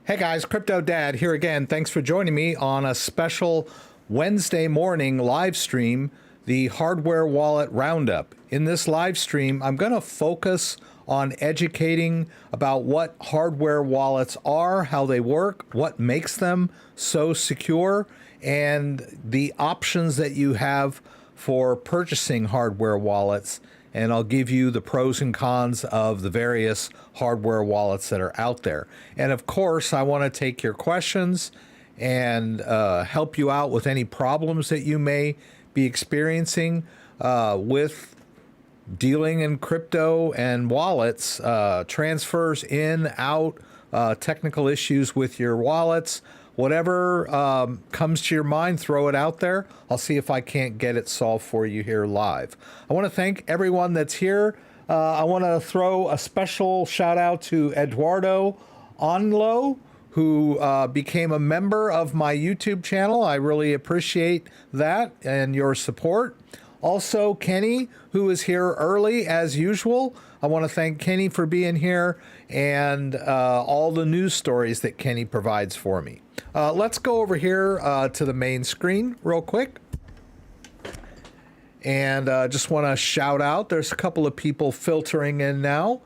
Hey guys, CryptoDad here again. Thanks for joining me on a special Wednesday morning live stream, the Hardware Wallet Roundup. In this live stream, I'm going to focus on educating about what hardware wallets are, how they work, what makes them so secure, and the options that you have for purchasing hardware wallets. And I'll give you the pros and cons of the various hardware wallets that are out there. And of course, I want to take your questions and help you out with any problems that you may be experiencing with dealing in crypto and wallets, transfers in, out, technical issues with your wallets. Whatever comes to your mind, throw it out there. I'll see if I can't get it solved for you here live. I want to thank everyone that's here. I want to throw a special shout out to Eduardo Onlo, who became a member of my YouTube channel. I really appreciate that and your support. Also, Kenny, who is here early as usual. I want to thank Kenny for being here and all the news stories that Kenny provides for me. Let's go over here to the main screen real quick. And just want to shout out, there's a couple of people filtering in now.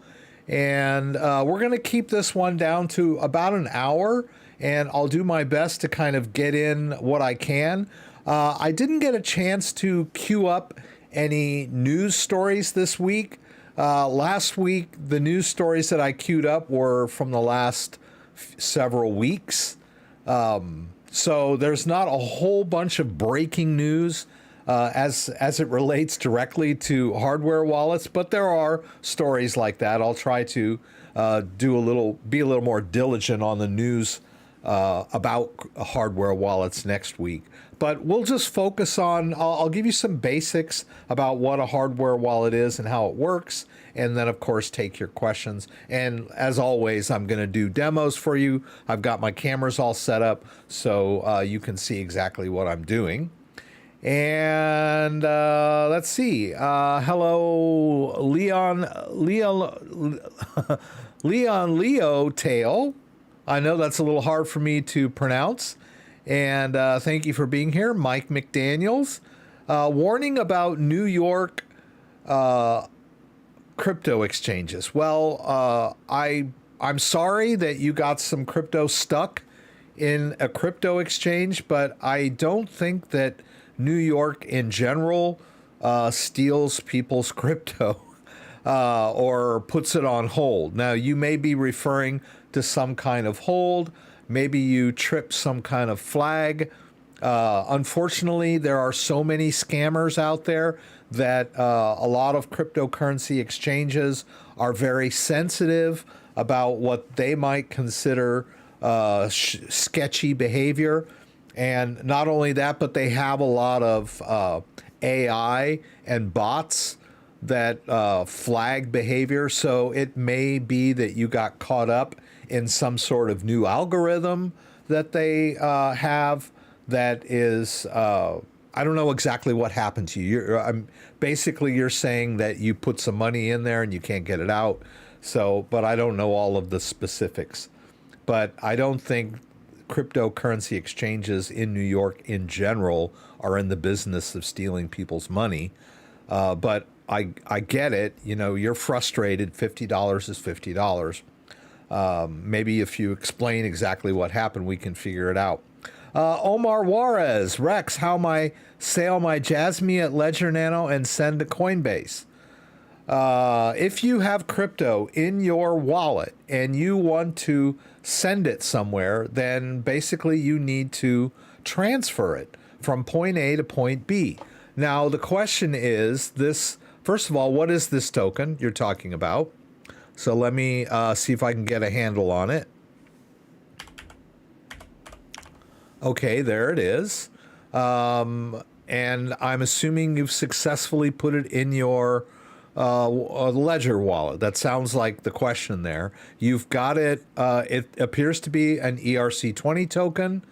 And we're going to keep this one down to about an hour. And I'll do my best to kind of get in what I can. I didn't get a chance to queue up any news stories this week. Last week, the news stories that I queued up were from the last several weeks. So there's not a whole bunch of breaking news as it relates directly to hardware wallets, but there are stories like that. I'll try to be a little more diligent on the news about hardware wallets next week. But we'll just focus on, I'll give you some basics about what a hardware wallet is and how it works, and then of course take your questions. And as always, I'm going to do demos for you. I've got my cameras all set up so you can see exactly what I'm doing. And let's see. Hello, Leon Leo Tail. I know that's a little hard for me to pronounce. And thank you for being here, Mike McDaniels. Warning about New York crypto exchanges. Well, I'm sorry that you got some crypto stuck in a crypto exchange, but I don't think that New York in general steals people's crypto or puts it on hold. Now, you may be referring to some kind of hold. Maybe you trip some kind of flag. Unfortunately, there are so many scammers out there that a lot of cryptocurrency exchanges are very sensitive about what they might consider sketchy behavior. And not only that, but they have a lot of AI and bots that flag behavior. So it may be that you got caught up in some sort of new algorithm that they have that is, I don't know exactly what happened to you. Basically, you're saying that you put some money in there and you can't get it out. So, but I don't know all of the specifics. But I don't think cryptocurrency exchanges in New York in general are in the business of stealing people's money. But I get it. You know, you're frustrated. $50 is $50. Maybe if you explain exactly what happened, we can figure it out. Omar Juarez, Rex, how my sell my Jasmy at Ledger Nano and send to Coinbase. If you have crypto in your wallet and you want to send it somewhere, then basically you need to transfer it from point A to point B. Now, the question is this, first of all, what is this token you're talking about? So let me see if I can get a handle on it. Okay, there it is. And I'm assuming you've successfully put it in your Ledger wallet. That sounds like the question there. You've got it. It appears to be an ERC20 token.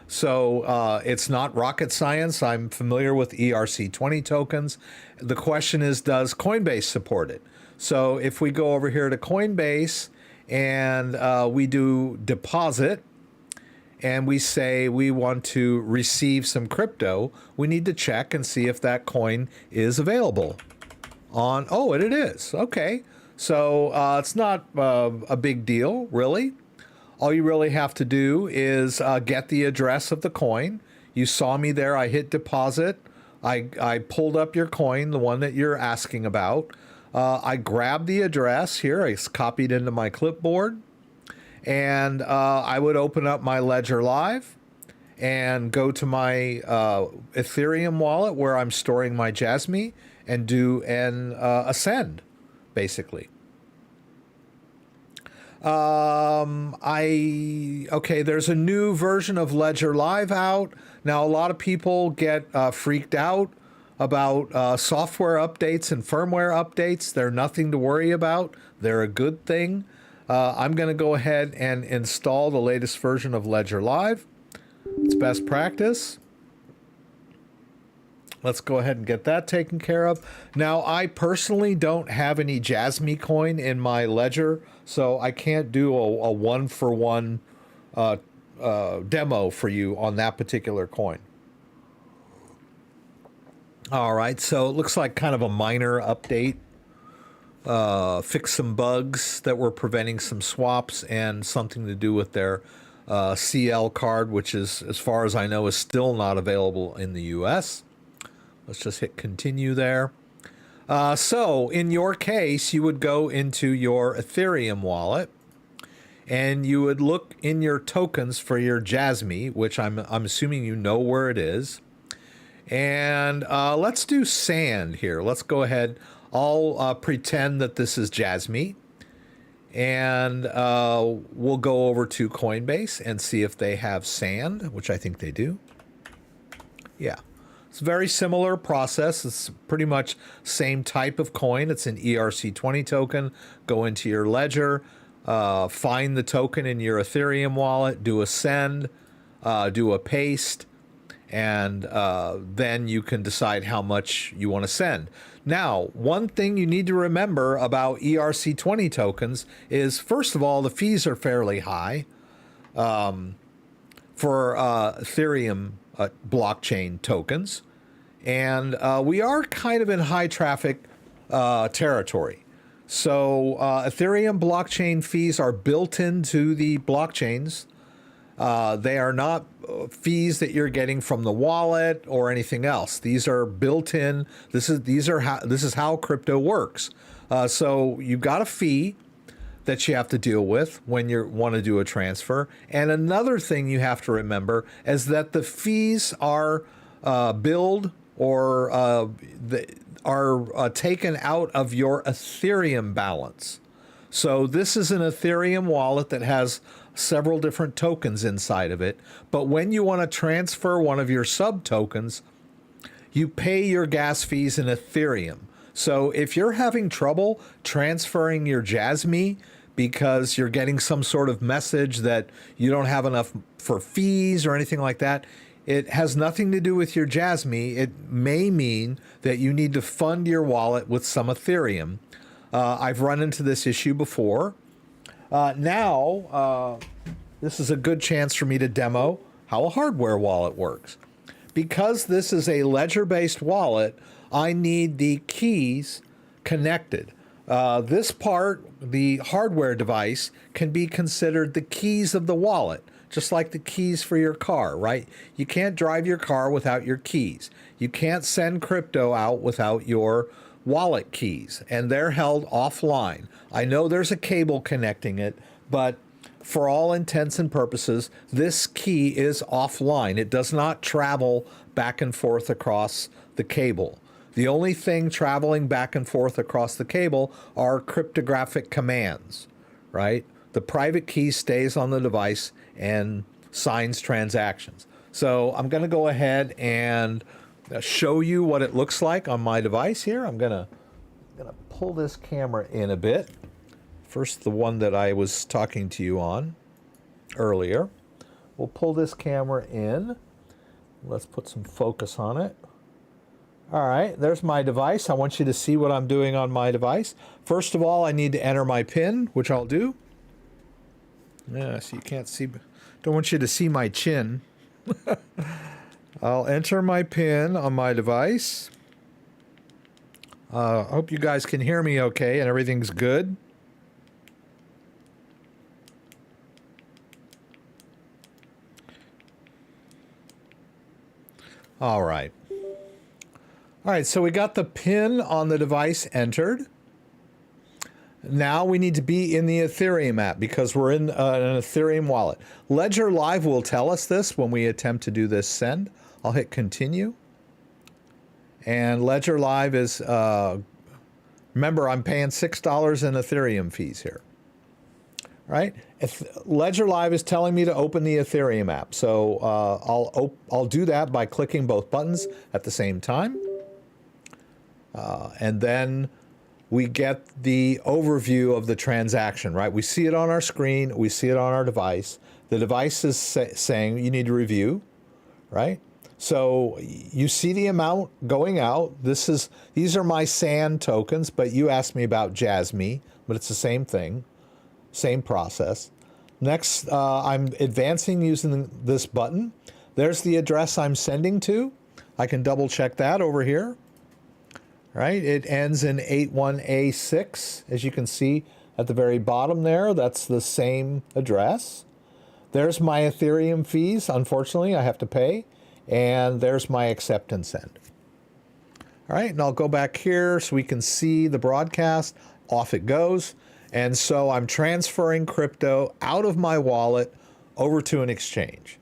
So it's not rocket science. I'm familiar with ERC20 tokens. The question is, does Coinbase support it? So if we go over here to Coinbase and we do deposit, and we say we want to receive some crypto, we need to check and see if that coin is available on, oh, and it is. Okay. So it's not a big deal, really. All you really have to do is get the address of the coin. You saw me there. I hit deposit. I pulled up your coin, the one that you're asking about. I grabbed the address here. It's copied into my clipboard. And I would open up my Ledger Live and go to my Ethereum wallet where I'm storing my Jasmy and do an ascend, basically. Okay, there's a new version of Ledger Live out. Now, a lot of people get freaked out about software updates and firmware updates. They're nothing to worry about. They're a good thing. I'm going to go ahead and install the latest version of Ledger Live. It's best practice. Let's go ahead and get that taken care of. Now, I personally don't have any Jasmy coin in my ledger, so I can't do a one-for-one demo for you on that particular coin. All right, so it looks like kind of a minor update. Fix some bugs that were preventing some swaps and something to do with their CL card, which is, as far as I know, is still not available in the US. Let's just hit continue there. So in your case, you would go into your Ethereum wallet and you would look in your tokens for your Jasmy, which I'm assuming you know where it is. And let's do sand here. Let's go ahead. I'll pretend that this is Jasmy. And we'll go over to Coinbase and see if they have sand, which I think they do. Yeah. It's a very similar process. It's pretty much same type of coin. It's an ERC20 token. Go into your ledger, find the token in your Ethereum wallet, do a send, do a paste, and then you can decide how much you want to send. Now, one thing you need to remember about ERC20 tokens is, first of all, the fees are fairly high for Ethereum blockchain tokens, and we are kind of in high traffic territory. So Ethereum blockchain fees are built into the blockchains. They are not fees that you're getting from the wallet or anything else. These are built in. This is how crypto works. So you've got a fee that you have to deal with when you want to do a transfer. And another thing you have to remember is that the fees are billed or are taken out of your Ethereum balance. So this is an Ethereum wallet that has several different tokens inside of it. But when you want to transfer one of your sub tokens, you pay your gas fees in Ethereum. So if you're having trouble transferring your Jasmy because you're getting some sort of message that you don't have enough for fees or anything like that, it has nothing to do with your Jasmy. It may mean that you need to fund your wallet with some Ethereum. I've run into this issue before. Now, this is a good chance for me to demo how a hardware wallet works. Because this is a ledger-based wallet, I need the keys connected. This part, the hardware device, can be considered the keys of the wallet, just like the keys for your car, right? You can't drive your car without your keys. You can't send crypto out without your wallet keys, and they're held offline. I know there's a cable connecting it, but for all intents and purposes, this key is offline. It does not travel back and forth across the cable. The only thing traveling back and forth across the cable are cryptographic commands, right? The private key stays on the device and signs transactions. So I'm going to go ahead and show you what it looks like on my device here. I'm gonna pull this camera in a bit. First, the one that I was talking to you on earlier. We'll pull this camera in. Let's put some focus on it. All right, there's my device. I want you to see what I'm doing on my device. First of all, I need to enter my PIN, which I'll do. Yeah, so you can't see. Don't want you to see my chin. I'll enter my PIN on my device. Hope you guys can hear me okay and everything's good. All right. All right, so we got the PIN on the device entered. Now we need to be in the Ethereum app because we're in an Ethereum wallet. Ledger Live will tell us this when we attempt to do this send. I'll hit continue. And Ledger Live is, remember, I'm paying $6 in Ethereum fees here. Right? If Ledger Live is telling me to open the Ethereum app. So I'll do that by clicking both buttons at the same time. And then we get the overview of the transaction, right? We see it on our screen. We see it on our device. The device is saying you need to review, right? So you see the amount going out. These are my SAND tokens, but you asked me about Jasmy, but it's the same thing, same process. Next, I'm advancing using this button. There's the address I'm sending to. I can double check that over here. Right, it ends in 81A6, as you can see at the very bottom there. That's the same address. There's my Ethereum fees. Unfortunately, I have to pay. And there's my acceptance end. All right, and I'll go back here so we can see the broadcast. Off it goes. And so I'm transferring crypto out of my wallet over to an exchange.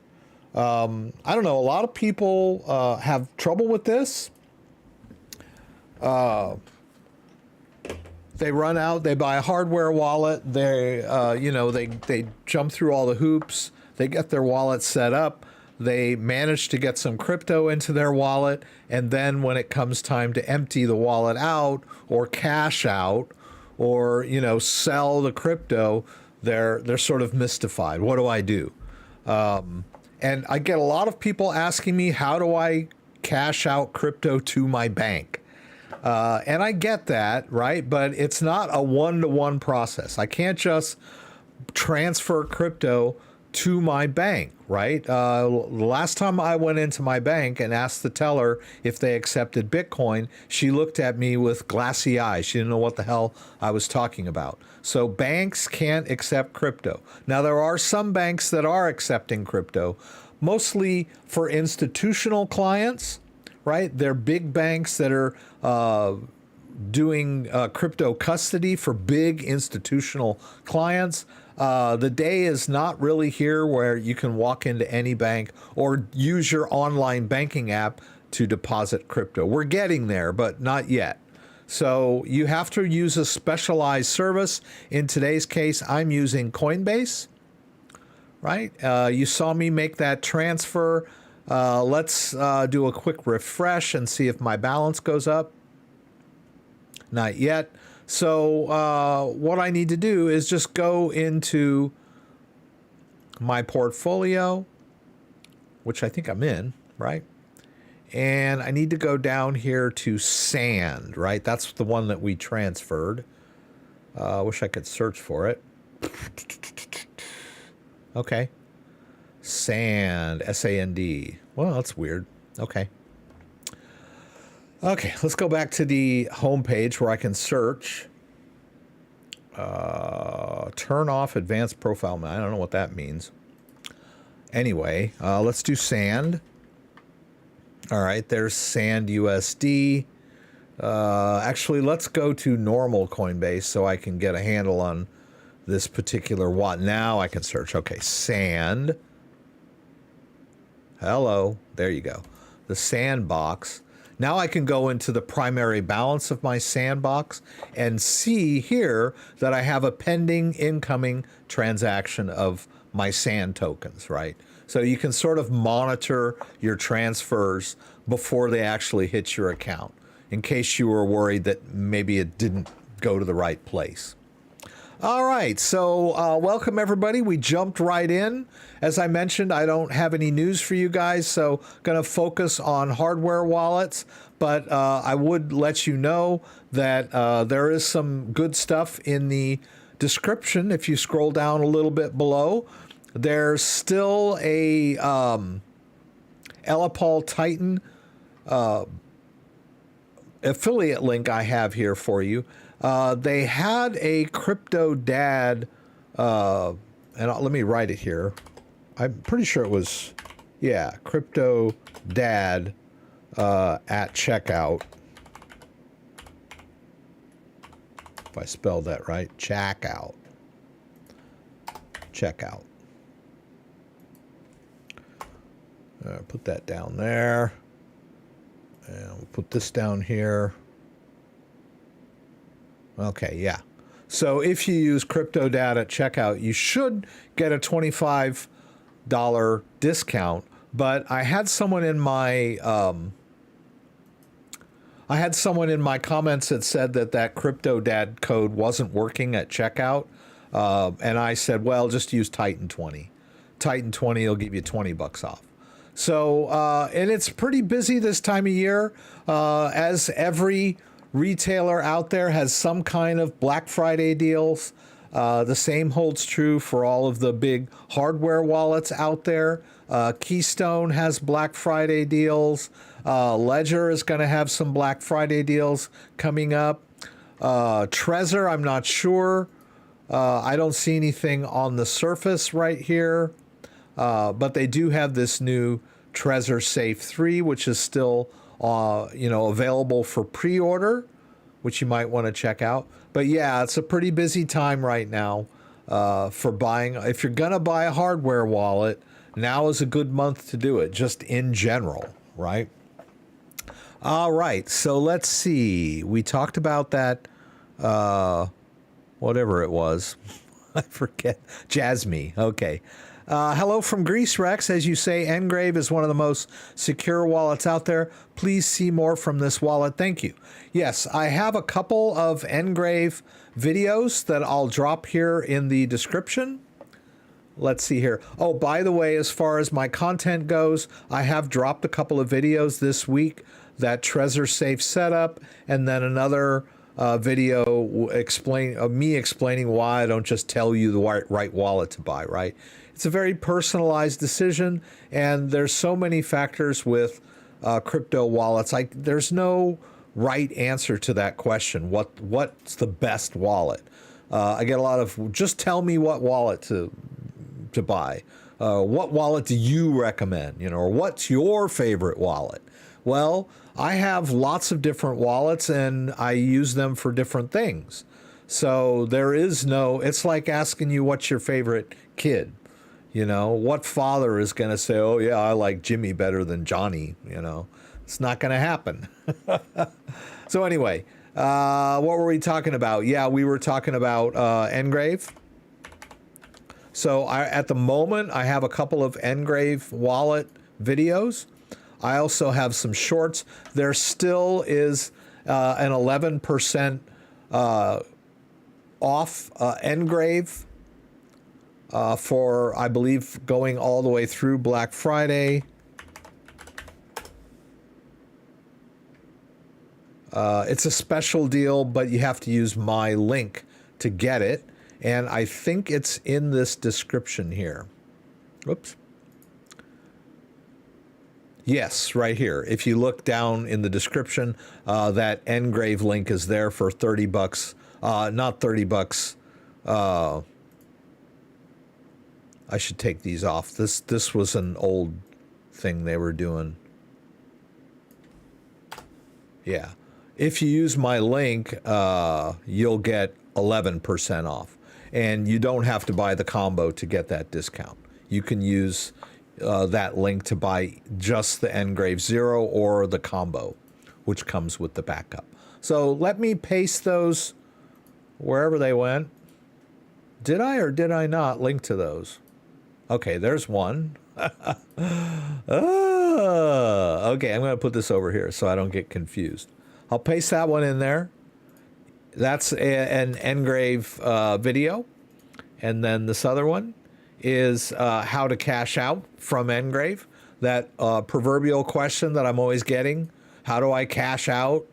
I don't know, a lot of people have trouble with this. They run out, they buy a hardware wallet, they jump through all the hoops, they get their wallet set up, they manage to get some crypto into their wallet, and then when it comes time to empty the wallet out or cash out or, sell the crypto, they're sort of mystified. What do I do? And I get a lot of people asking me, how do I cash out crypto to my bank? And I get that, right? But it's not a one-to-one process. I can't just transfer crypto to my bank, right? The last time I went into my bank and asked the teller if they accepted Bitcoin, she looked at me with glassy eyes. She didn't know what the hell I was talking about. So banks can't accept crypto. Now, there are some banks that are accepting crypto, mostly for institutional clients, right? They're big banks that are doing crypto custody for big institutional clients. The day is not really here where you can walk into any bank or use your online banking app to deposit crypto. We're getting there, but not yet. So you have to use a specialized service. In today's case, I'm using Coinbase, right? You saw me make that transfer. Let's do a quick refresh and see if my balance goes up. Not yet. So what I need to do is just go into my portfolio, which I think I'm in, right? And I need to go down here to SAND, right? That's the one that we transferred. I wish I could search for it. Okay. SAND, S-A-N-D. Well, that's weird. Okay. Okay, let's go back to the home page where I can search. Turn off advanced profile. I don't know what that means. Anyway, let's do SAND. All right, there's SAND USD. Actually, let's go to normal Coinbase so I can get a handle on this particular what. Now I can search. Okay, SAND. Hello, there you go. The sandbox. Now I can go into the primary balance of my sandbox and see here that I have a pending incoming transaction of my SAND tokens, right? So you can sort of monitor your transfers before they actually hit your account in case you were worried that maybe it didn't go to the right place. All right, so welcome everybody. We jumped right in. As I mentioned, I don't have any news for you guys, so going to focus on hardware wallets, but I would let you know that there is some good stuff in the description, if you scroll down a little bit below, there's still a Ellipal Titan affiliate link I have here for you. They had a CryptoDad, and let me write it here. I'm pretty sure it was, yeah, CryptoDad at checkout. If I spelled that right, checkout. Put that down there. And we'll put this down here. Okay, yeah. So if you use CryptoDad at checkout, you should get a $25 discount. But I had someone in my comments that said that CryptoDad code wasn't working at checkout, and I said, well, just use Titan 20. Titan 20 will give you $20 off. So, and it's pretty busy this time of year, as every retailer out there has some kind of Black Friday deals. The same holds true for all of the big hardware wallets out there. Keystone has Black Friday deals. Ledger is going to have some Black Friday deals coming up. Trezor, I'm not sure. I don't see anything on the surface right here. But they do have this new Trezor Safe 3, which is still, available for pre-order, which you might want to check out. But yeah, it's a pretty busy time right now for buying. If you're going to buy a hardware wallet, now is a good month to do it, just in general, right? All right, so let's see. We talked about that, whatever it was. I forget. Jasmine. Okay. Hello from Greece, Rex. As you say, Ngrave is one of the most secure wallets out there. Please see more from this wallet. Thank you. Yes, I have a couple of Ngrave videos that I'll drop here in the description. Let's see here. Oh, by the way, as far as my content goes, I have dropped a couple of videos this week, that Trezor Safe setup, and then another video me explaining why I don't just tell you the right wallet to buy, right? It's a very personalized decision, and there's so many factors with crypto wallets. There's no right answer to that question. What's the best wallet? I get a lot of, just tell me what wallet to buy. What wallet do you recommend? Or what's your favorite wallet? Well, I have lots of different wallets, and I use them for different things. So there is no, it's like asking you what's your favorite kid. What father is going to say, oh yeah, I like Jimmy better than Johnny? It's not going to happen. So anyway, what were we talking about? Yeah, we were talking about Ngrave. So at the moment, I have a couple of Ngrave wallet videos. I also have some shorts. There still is an 11% off Ngrave for, I believe, going all the way through Black Friday. It's a special deal, but you have to use my link to get it. And I think it's in this description here. Whoops. Yes, right here. If you look down in the description, that Ngrave link is there for $30. Not $30. I should take these off. This was an old thing they were doing. Yeah. If you use my link, you'll get 11% off. And you don't have to buy the combo to get that discount. You can use that link to buy just the Ngrave Zero or the combo, which comes with the backup. So let me paste those wherever they went. Did I or did I not link to those? Okay, there's one. Okay, I'm going to put this over here so I don't get confused. I'll paste that one in there. That's an Ngrave video. And then this other one is how to cash out from Ngrave. That proverbial question that I'm always getting. How do I cash out?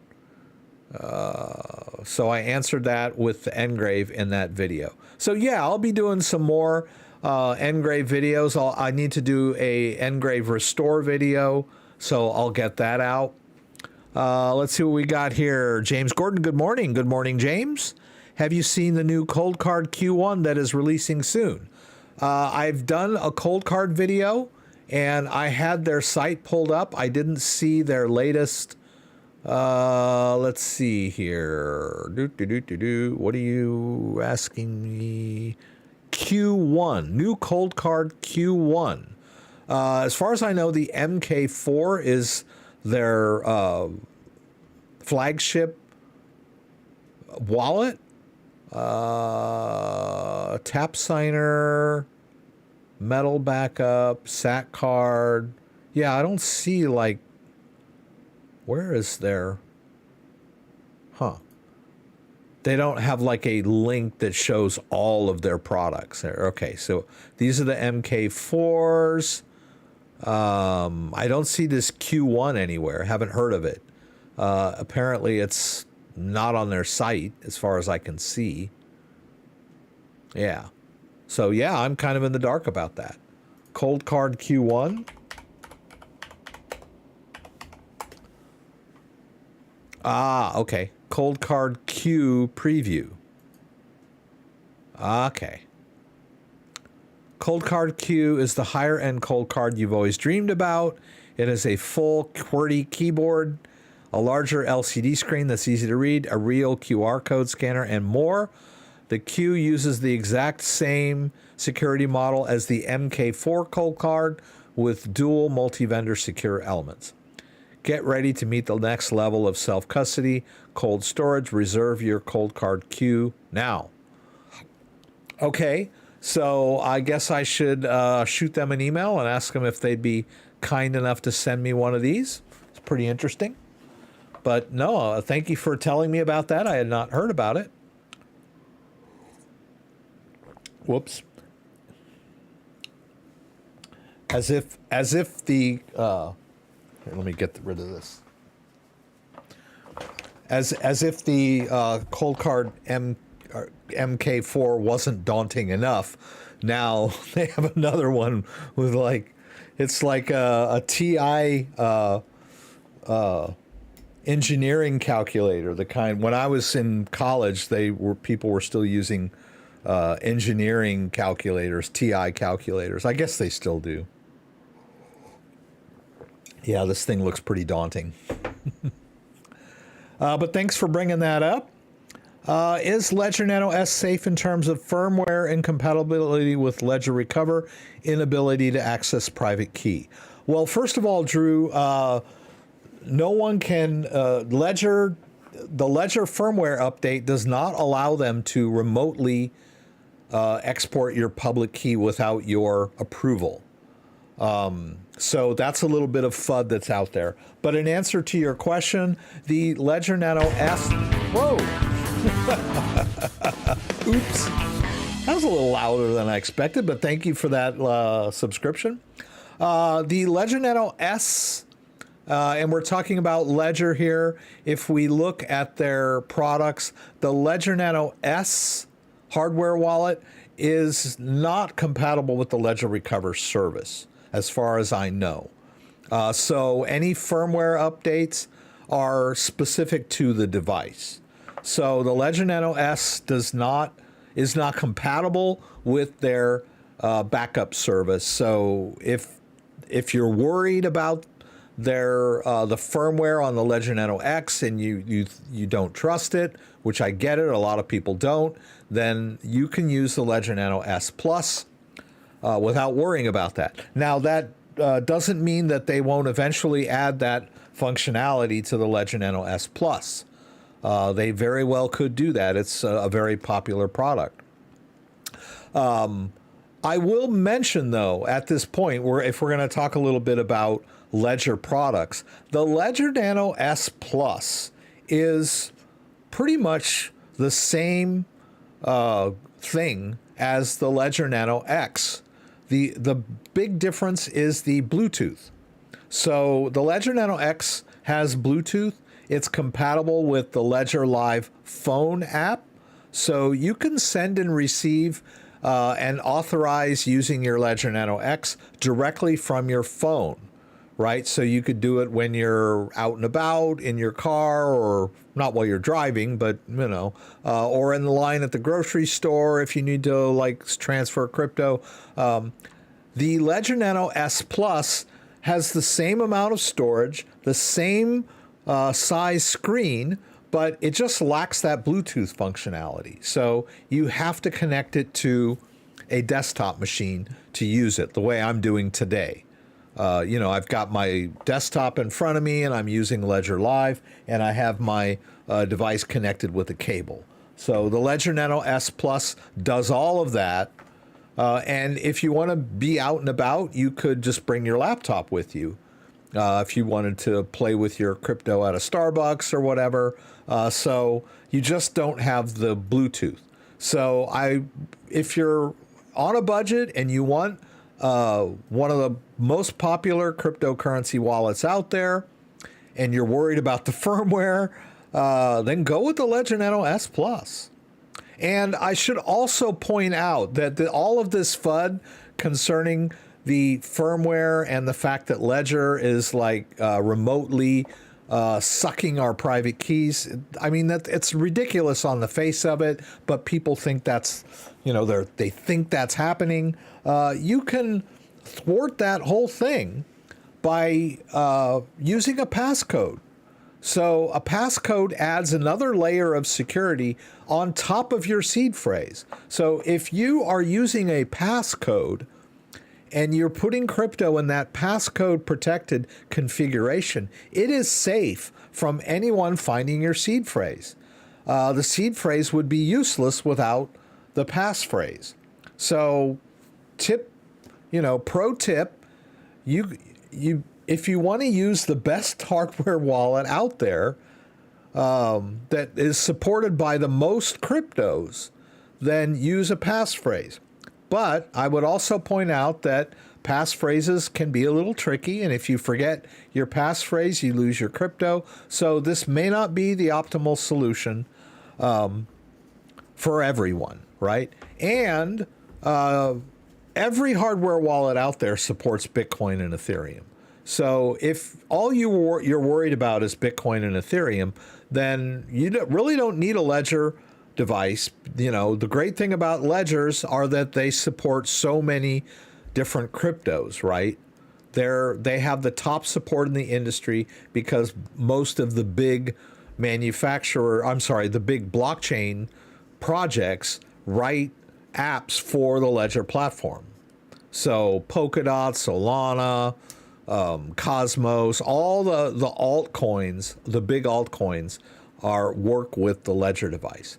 So I answered that with the engrave in that video. So yeah, I'll be doing some more engrave videos. I need to do a engrave restore video, so I'll get that out. Let's see what we got here. James Gordon, good morning. Good morning, James. Have you seen the new Coldcard Q1 that is releasing soon? I've done a Coldcard video, and I had their site pulled up. I didn't see their latest. Let's see here. What are you asking me? Q1, new Coldcard Q1. As far as I know, the MK4 is their flagship wallet. Tap signer, metal backup, SAT card. Yeah, I don't see, like, where is their, they don't have like a link that shows all of their products there. Okay, so these are the MK4s. I don't see this Q1 anywhere. Haven't heard of it. Apparently it's not on their site as far as I can see. Yeah. So yeah, I'm kind of in the dark about that. Coldcard Q1. Ah, okay. Coldcard Q preview. Okay. Coldcard Q is the higher end Coldcard you've always dreamed about. It is a full QWERTY keyboard, a larger LCD screen that's easy to read, a real QR code scanner, and more. The Q uses the exact same security model as the MK4 Coldcard with dual multi-vendor secure elements. Get ready to meet the next level of self-custody, cold storage. Reserve your Coldcard Q now. Okay, so I guess I should shoot them an email and ask them if they'd be kind enough to send me one of these. It's pretty interesting. But no, thank you for telling me about that. I had not heard about it. Whoops. As if the here, let me get rid of this. As if the Coldcard MK4 wasn't daunting enough, now they have another one with like, it's like a TI engineering calculator. The kind, when I was in college, people were still using engineering calculators, TI calculators. I guess they still do. Yeah, this thing looks pretty daunting. But thanks for bringing that up. Is Ledger Nano S safe in terms of firmware incompatibility with Ledger Recover, inability to access private key? Well, first of all, Drew, no one can, the Ledger firmware update does not allow them to remotely export your public key without your approval. So that's a little bit of FUD that's out there. But in answer to your question, the Ledger Nano S... Whoa! Oops. That was a little louder than I expected, but thank you for that subscription. The Ledger Nano S, and we're talking about Ledger here. If we look at their products, the Ledger Nano S hardware wallet is not compatible with the Ledger Recover service, as far as I know. So any firmware updates are specific to the device. So the Ledger Nano S is not compatible with their backup service. So if you're worried about their the firmware on the Ledger Nano X and you don't trust it, which I get it, a lot of people don't, then you can use the Ledger Nano S Plus without worrying about that. Now that doesn't mean that they won't eventually add that functionality to the Ledger Nano S Plus. They very well could do that. It's a very popular product. I will mention, though, at this point, if we're going to talk a little bit about Ledger products, the Ledger Nano S Plus is pretty much the same thing as the Ledger Nano X. The big difference is the Bluetooth. So the Ledger Nano X has Bluetooth. it's compatible with the Ledger Live phone app. So you can send and receive and authorize using your Ledger Nano X directly from your phone, right? So you could do it when you're out and about in your car, or not while you're driving, but or in the line at the grocery store if you need to like transfer crypto. The Ledger Nano S Plus has the same amount of storage, the same size screen, but it just lacks that Bluetooth functionality. So you have to connect it to a desktop machine to use it the way I'm doing today. I've got my desktop in front of me and I'm using Ledger Live, and I have my device connected with a cable. So the Ledger Nano S Plus does all of that. And if you want to be out and about, you could just bring your laptop with you. If you wanted to play with your crypto at a Starbucks or whatever. So you just don't have the Bluetooth. So if you're on a budget and you want one of the most popular cryptocurrency wallets out there, and you're worried about the firmware, then go with the Ledger Nano S Plus. And I should also point out that all of this FUD concerning the firmware and the fact that Ledger is like remotely sucking our private keys. I mean, it's ridiculous on the face of it, but people think that's, they think that's happening. You can thwart that whole thing by using a passcode. So a passcode adds another layer of security on top of your seed phrase. So if you are using a passcode and you're putting crypto in that passcode protected configuration, it is safe from anyone finding your seed phrase. The seed phrase would be useless without the passphrase. So pro tip, if you want to use the best hardware wallet out there that is supported by the most cryptos, then use a passphrase. But I would also point out that passphrases can be a little tricky, and if you forget your passphrase, you lose your crypto. So this may not be the optimal solution for everyone, right? And every hardware wallet out there supports Bitcoin and Ethereum. So if all you're worried about is Bitcoin and Ethereum, then you really don't need a Ledger device. The great thing about ledgers are that they support so many different cryptos, right? They have the top support in the industry because most of the big the big blockchain projects write apps for the Ledger platform. So Polkadot, Solana, Cosmos, all the altcoins, the big altcoins, work with the Ledger device.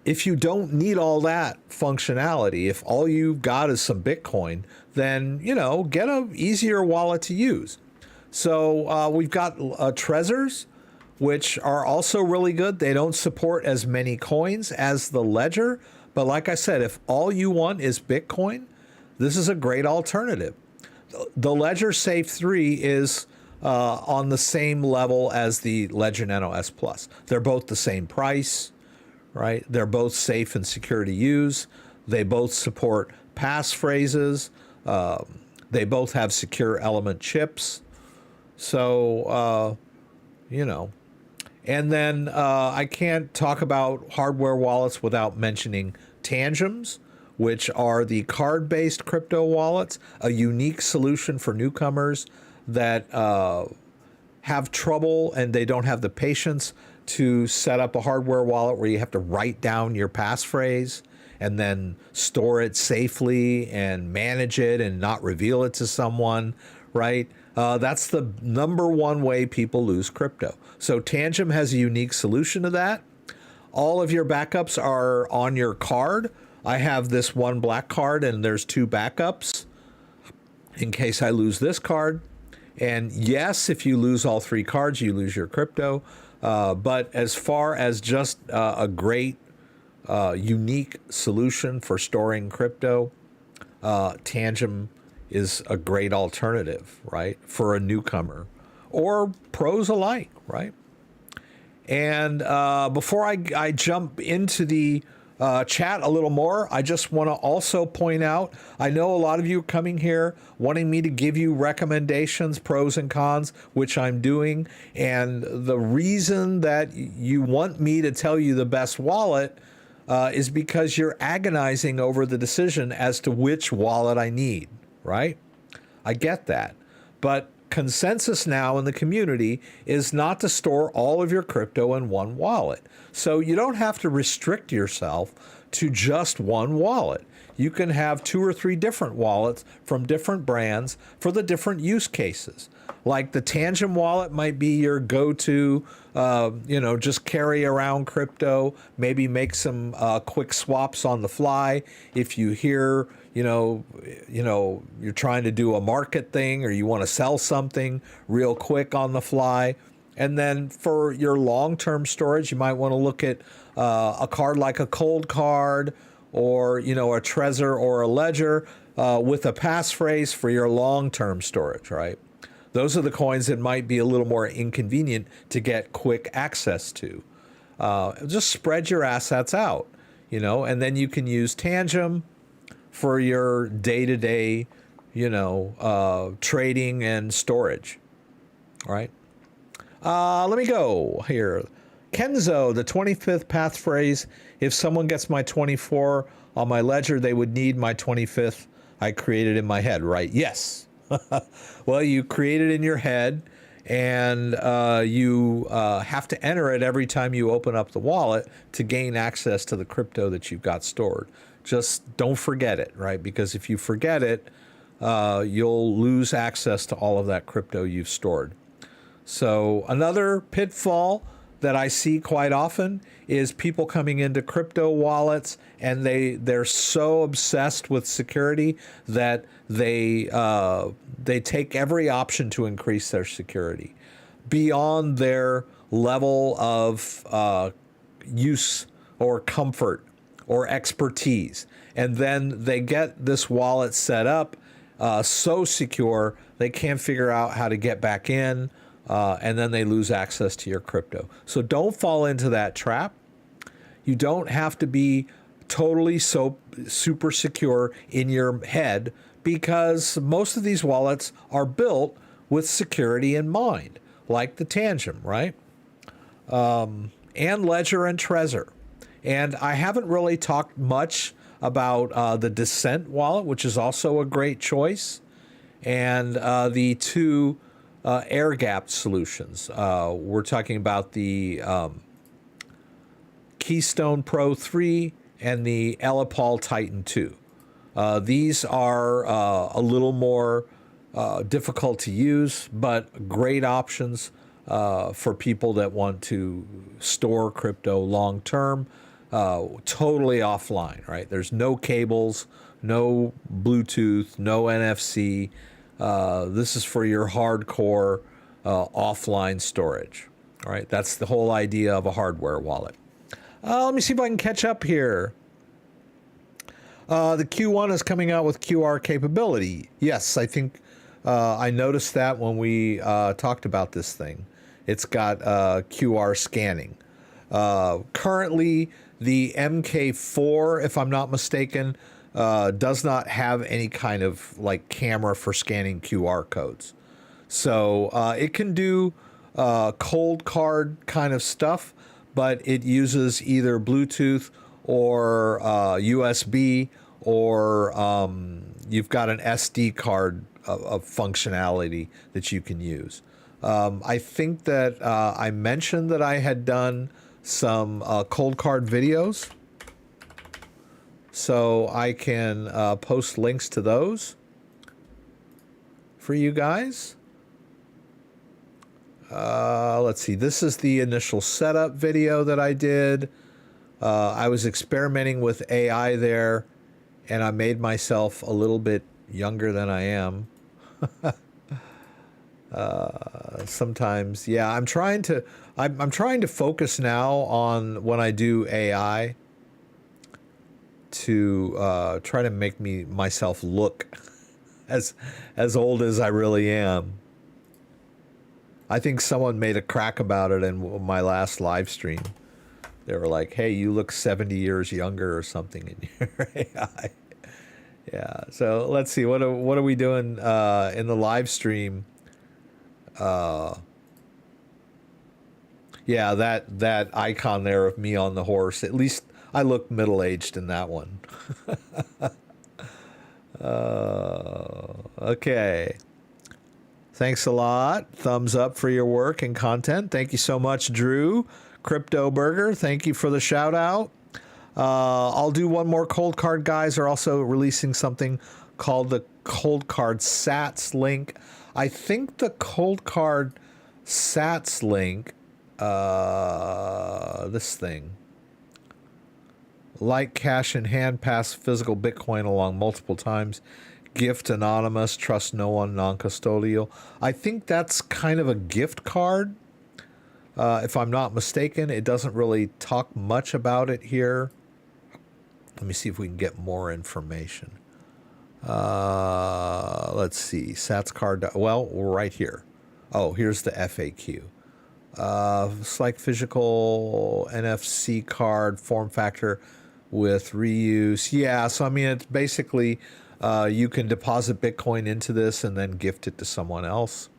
If you don't need all that functionality, if all you've got is some Bitcoin, then, get an easier wallet to use. So we've got Trezors, which are also really good. They don't support as many coins as the Ledger. But like I said, if all you want is Bitcoin, this is a great alternative. The Ledger Safe 3 is on the same level as the Ledger Nano S Plus. They're both the same price, right? They're both safe and secure to use. They both support passphrases. They both have secure element chips. So, And then I can't talk about hardware wallets without mentioning Tangems, which are the card-based crypto wallets, a unique solution for newcomers that have trouble and they don't have the patience to set up a hardware wallet where you have to write down your passphrase and then store it safely and manage it and not reveal it to someone, right? That's the number one way people lose crypto. So Tangem has a unique solution to that. All of your backups are on your card. I have this one black card and there's two backups in case I lose this card. And yes, if you lose all three cards, you lose your crypto. But as far as just a great, unique solution for storing crypto, Tangem is a great alternative, right, for a newcomer. or pros alike, right? And before I jump into the chat a little more, I just want to also point out, I know a lot of you are coming here wanting me to give you recommendations, pros and cons, which I'm doing. And the reason that you want me to tell you the best wallet is because you're agonizing over the decision as to which wallet I need, right? I get that. But consensus now in the community is not to store all of your crypto in one wallet. So you don't have to restrict yourself to just one wallet. You can have 2 or 3 different wallets from different brands for the different use cases. Like the Tangent wallet might be your go-to, just carry around crypto, maybe make some quick swaps on the fly. If you hear, you're trying to do a market thing or you want to sell something real quick on the fly. And then for your long-term storage, you might want to look at a card like a Coldcard or, a Trezor or a Ledger with a passphrase for your long-term storage, right? Those are the coins that might be a little more inconvenient to get quick access to. Just spread your assets out, and then you can use Tangent for your day-to-day, trading and storage, all right? Let me go here. Kenzo, the 25th passphrase. If someone gets my 24 on my ledger, they would need my 25th I created in my head, right? Yes. Well, you create it in your head, and you have to enter it every time you open up the wallet to gain access to the crypto that you've got stored. Just don't forget it, right? Because if you forget it, you'll lose access to all of that crypto you've stored. So another pitfall that I see quite often is people coming into crypto wallets and they're so obsessed with security that they take every option to increase their security beyond their level of use or comfort or expertise. And then they get this wallet set up so secure they can't figure out how to get back in. And then they lose access to your crypto. So don't fall into that trap. You don't have to be totally so super secure in your head because most of these wallets are built with security in mind, like the Tangent, right? And Ledger and Trezor. And I haven't really talked much about the Descent wallet, which is also a great choice, and the two air gapped solutions. We're talking about the Keystone Pro 3 and the Ellipal Titan 2. These are a little more difficult to use, but great options for people that want to store crypto long term, totally offline, right? There's no cables, no Bluetooth, no NFC. This is for your hardcore offline storage. All right, that's the whole idea of a hardware wallet. Let me see if I can catch up here. The Q1 is coming out with QR capability. Yes, I think I noticed that when we talked about this thing. It's got QR scanning. Currently, the MK4, if I'm not mistaken, does not have any kind of like camera for scanning QR codes. So it can do Coldcard kind of stuff, but it uses either Bluetooth or USB, or you've got an SD card of functionality that you can use. I think that I mentioned that I had done some Coldcard videos, so I can post links to those for you guys. Let's see, this is the initial setup video that I did. I was experimenting with AI there, and I made myself a little bit younger than I am. Sometimes, yeah, I'm trying to focus now on when I do AI to try to make myself look as old as I really am. I think someone made a crack about it in my last live stream. They were like, "Hey, you look 70 years younger or something in your AI." Yeah. So let's see. What are we doing in the live stream? Yeah, that icon there of me on the horse. At least I look middle-aged in that one. Okay. Thanks a lot. Thumbs up for your work and content. Thank you so much, Drew. Crypto Burger, thank you for the shout out. I'll do one more Coldcard. Guys are also releasing something called the Coldcard Sats link. I think the Coldcard Sats link, this thing, like cash in hand, pass physical Bitcoin along multiple times, gift anonymous, trust no one, non-custodial. I think that's kind of a gift card, if I'm not mistaken. It doesn't really talk much about it here. Let me see if we can get more information. Let's see. Sats card. Well, right here. Oh, here's the FAQ. It's like physical NFC card form factor with reuse. Yeah, so I mean, it's basically you can deposit Bitcoin into this and then gift it to someone else.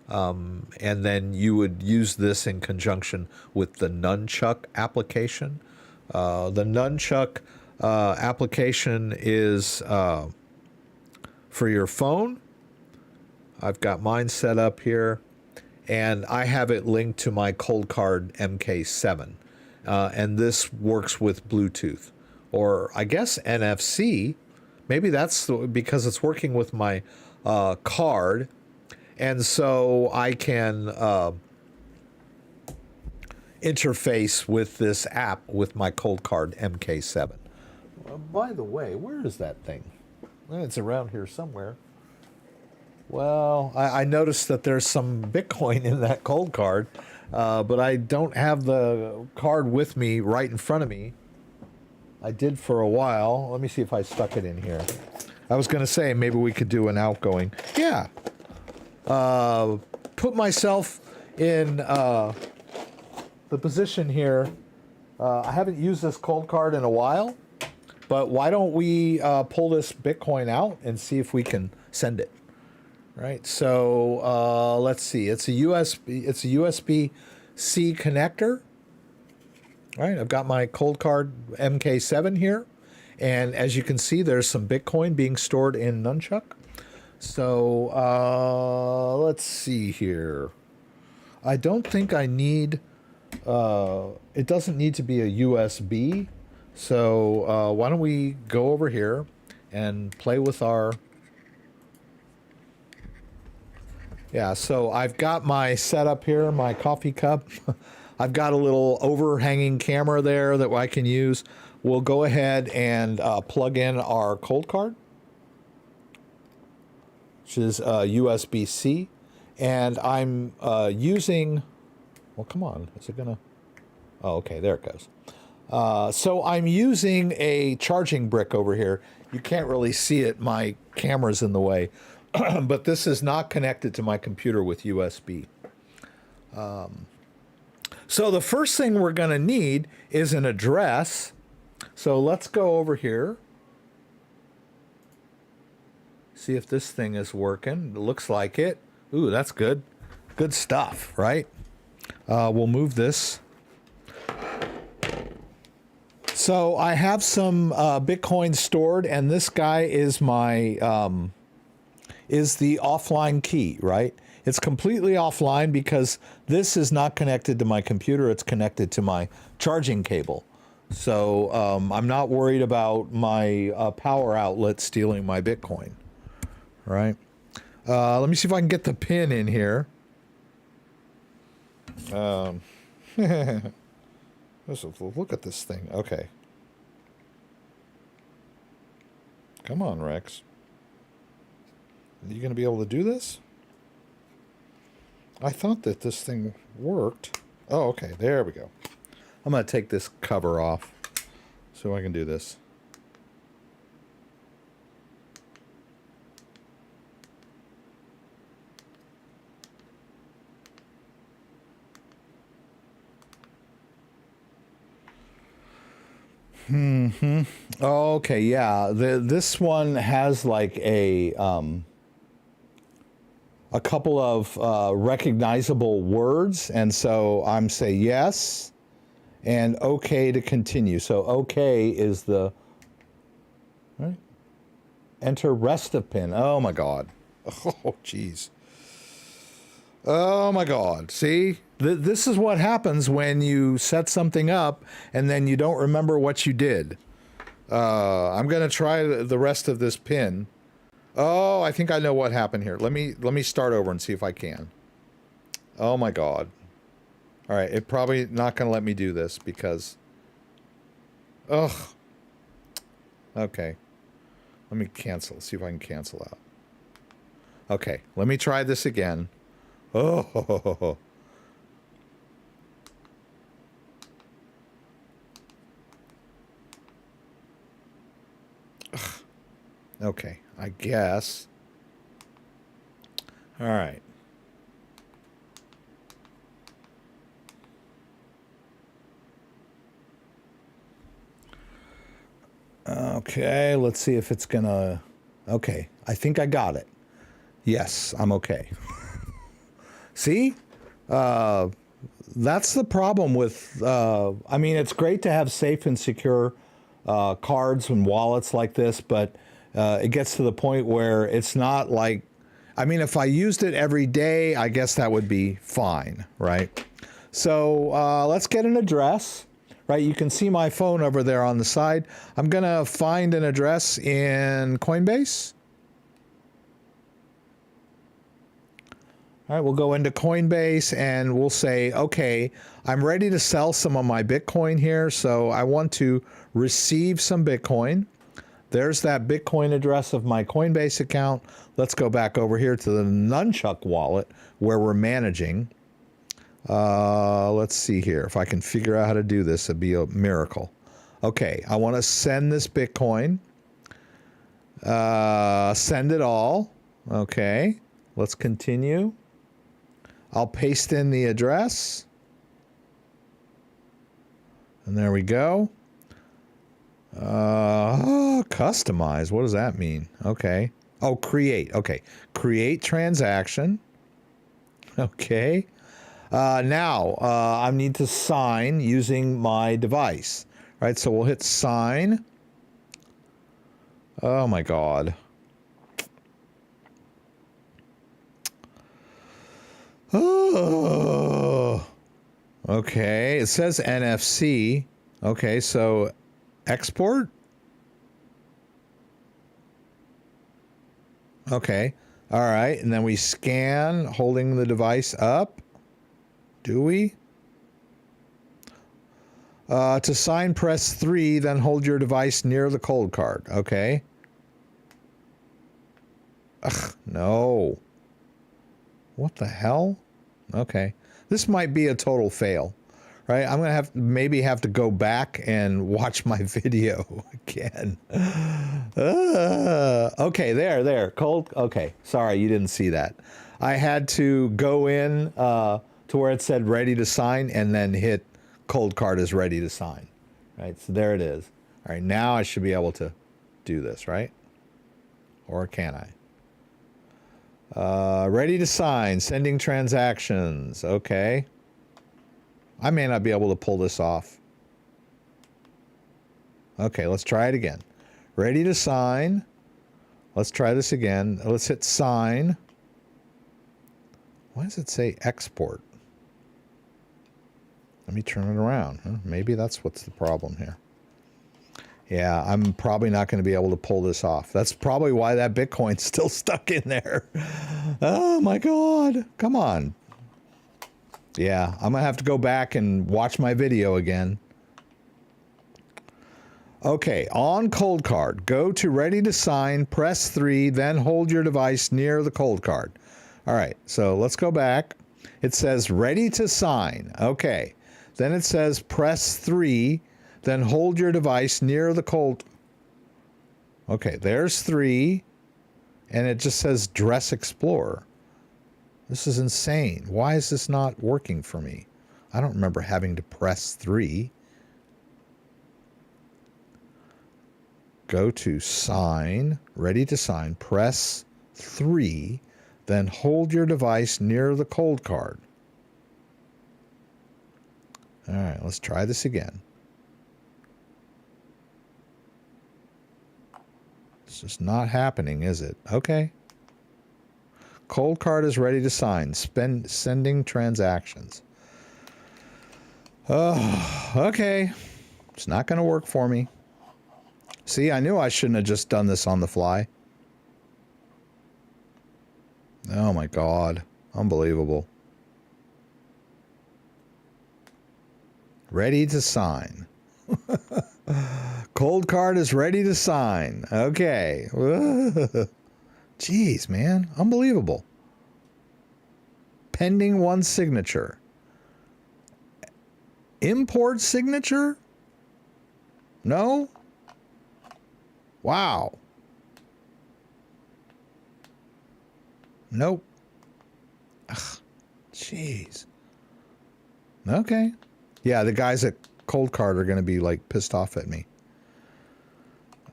And then you would use this in conjunction with the Nunchuck application. The Nunchuck application is for your phone. I've got mine set up here, and I have it linked to my Coldcard MK7. And this works with Bluetooth, or I guess NFC. Maybe that's because it's working with my card. And so I can interface with this app with my Coldcard MK7. By the way, where is that thing? Well, it's around here somewhere. Well, I noticed that there's some Bitcoin in that Coldcard, but I don't have the card with me right in front of me. I did for a while. Let me see if I stuck it in here. I was going to say maybe we could do an outgoing. Yeah. Put myself in the position here. I haven't used this Coldcard in a while, but why don't we pull this Bitcoin out and see if we can send it? Right. So let's see. It's a USB-C connector. Right. I've got my Coldcard MK7 here, and as you can see, there's some Bitcoin being stored in Nunchuck. So let's see here. I don't think I need, it doesn't need to be a USB. So why don't we go over here and play with our, yeah, so I've got my setup here, my coffee cup. I've got a little overhanging camera there that I can use. We'll go ahead and plug in our Coldcard, which is USB-C, and I'm using, well, come on, is it gonna, oh, okay, there it goes. So I'm using a charging brick over here. You can't really see it, my camera's in the way, but this is not connected to my computer with USB. So the first thing we're gonna need is an address. So let's go over here. See if this thing is working. It looks like it. Ooh, that's good. Good stuff, right? We'll move this. So I have some Bitcoin stored, and this guy is my is the offline key, right? It's completely offline because this is not connected to my computer. It's connected to my charging cable. So I'm not worried about my power outlet stealing my Bitcoin. Right. Let me see if I can get the pin in here. Look at this thing. Okay. Come on, Rex. Are you going to be able to do this? I thought that this thing worked. Oh, okay. There we go. I'm going to take this cover off so I can do this. Okay, yeah. This one has like a couple of recognizable words, and so I'm say yes, and okay to continue. So okay is the right. Enter rest of pin. Oh my God. Oh jeez. Oh my God. See, this is what happens when you set something up and then you don't remember what you did. I'm gonna try the rest of this pin. Oh, I think I know what happened here. Let me start over and see if I can. Oh my God. All right, it probably not gonna let me do this because. Ugh. Okay. Let me cancel. See if I can cancel out. Okay, let me try this again. Oh. Ugh. Okay, I guess. All right. Okay, let's see if it's gonna... Okay, I think I got it. Yes, I'm okay. See? That's the problem with... I mean, it's great to have safe and secure cards and wallets like this, but it gets to the point where it's not like... I mean, if I used it every day, I guess that would be fine, right? So let's get an address. Right, you can see my phone over there on the side. I'm gonna find an address in Coinbase. All right, we'll go into Coinbase and we'll say, okay, I'm ready to sell some of my Bitcoin here, so I want to receive some Bitcoin. There's that Bitcoin address of my Coinbase account. Let's go back over here to the Nunchuck wallet where we're managing. Let's see here. If I can figure out how to do this, it'd be a miracle. Okay, I want to send this Bitcoin. Send it all. Okay, let's continue. I'll paste in the address. And there we go. Customize. What does that mean? Okay. Oh, create. Okay. Create transaction. Okay. Now, I need to sign using my device, right? So we'll hit sign. Oh my God. Oh, okay. It says NFC. Okay, so export. Okay. All right. And then we scan holding the device up. Do we? To sign, press 3, then hold your device near the Coldcard. Okay. Ugh, no. What the hell? Okay. This might be a total fail, right? I'm going to maybe have to go back and watch my video again. Okay, there. Okay, sorry, you didn't see that. I had to go in... to where it said ready to sign and then hit Coldcard is ready to sign. Right, so there it is. All right, now I should be able to do this, right? Or can I? Ready to sign, sending transactions. Okay. I may not be able to pull this off. Okay, let's try it again. Ready to sign. Let's try this again. Let's hit sign. Why does it say export? Let me turn it around. Huh? Maybe that's what's the problem here. Yeah, I'm probably not going to be able to pull this off. That's probably why that Bitcoin's still stuck in there. Oh my God. Come on. Yeah, I'm going to have to go back and watch my video again. Okay, on Coldcard, go to ready to sign, press 3, then hold your device near the Coldcard. All right, so let's go back. It says ready to sign. Okay. Then it says press 3, then hold your device near the cold. Okay, there's 3, and it just says Dress Explorer. This is insane. Why is this not working for me? I don't remember having to press 3. go to sign, ready to sign, press 3, then hold your device near the cold card. All right, let's try this again. It's just not happening, is it? Okay. Cold card is ready to sign. Sending transactions. Oh, okay. It's not going to work for me. See, I knew I shouldn't have just done this on the fly. Oh my God. Unbelievable. Ready to sign. Cold card is ready to sign. Okay. Jeez, man. Unbelievable. Pending one signature. Import signature? No? Wow. Nope. Ugh. Jeez. Okay. Yeah, the guys at Coldcard are going to be like pissed off at me.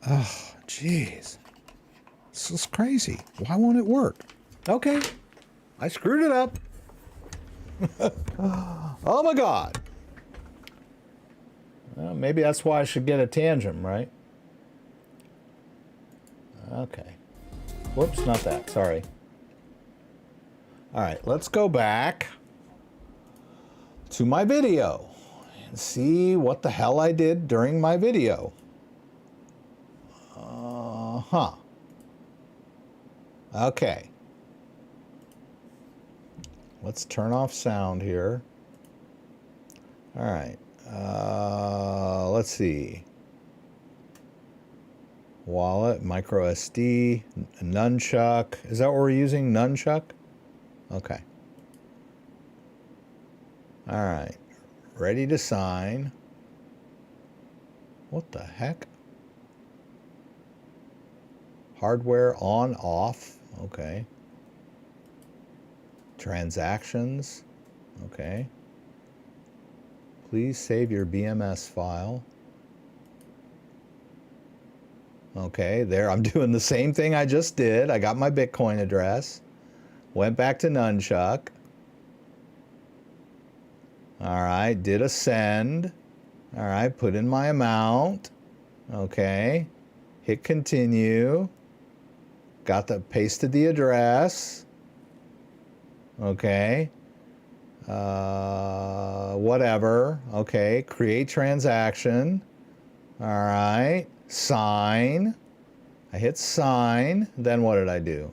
Oh, jeez. This is crazy. Why won't it work? Okay. I screwed it up. Oh my God. Well, maybe that's why I should get a tangent, right? Okay. Whoops, not that. Sorry. All right, let's go back to my video and see what the hell I did during my video. Okay. Let's turn off sound here. All right. Let's see. Wallet, micro SD, nunchuck. Is that what we're using? Nunchuck? Okay. All right. Ready to sign. What the heck? Hardware on, off. Okay. Transactions. Okay. Please save your BMS file. Okay, there. I'm doing the same thing I just did. I got my Bitcoin address. Went back to Nunchuck. All right, did a send. All right, put in my amount. Okay. Hit continue. Pasted the address. Okay. Whatever. Okay. Create transaction. All right. Sign. I hit sign. Then what did I do?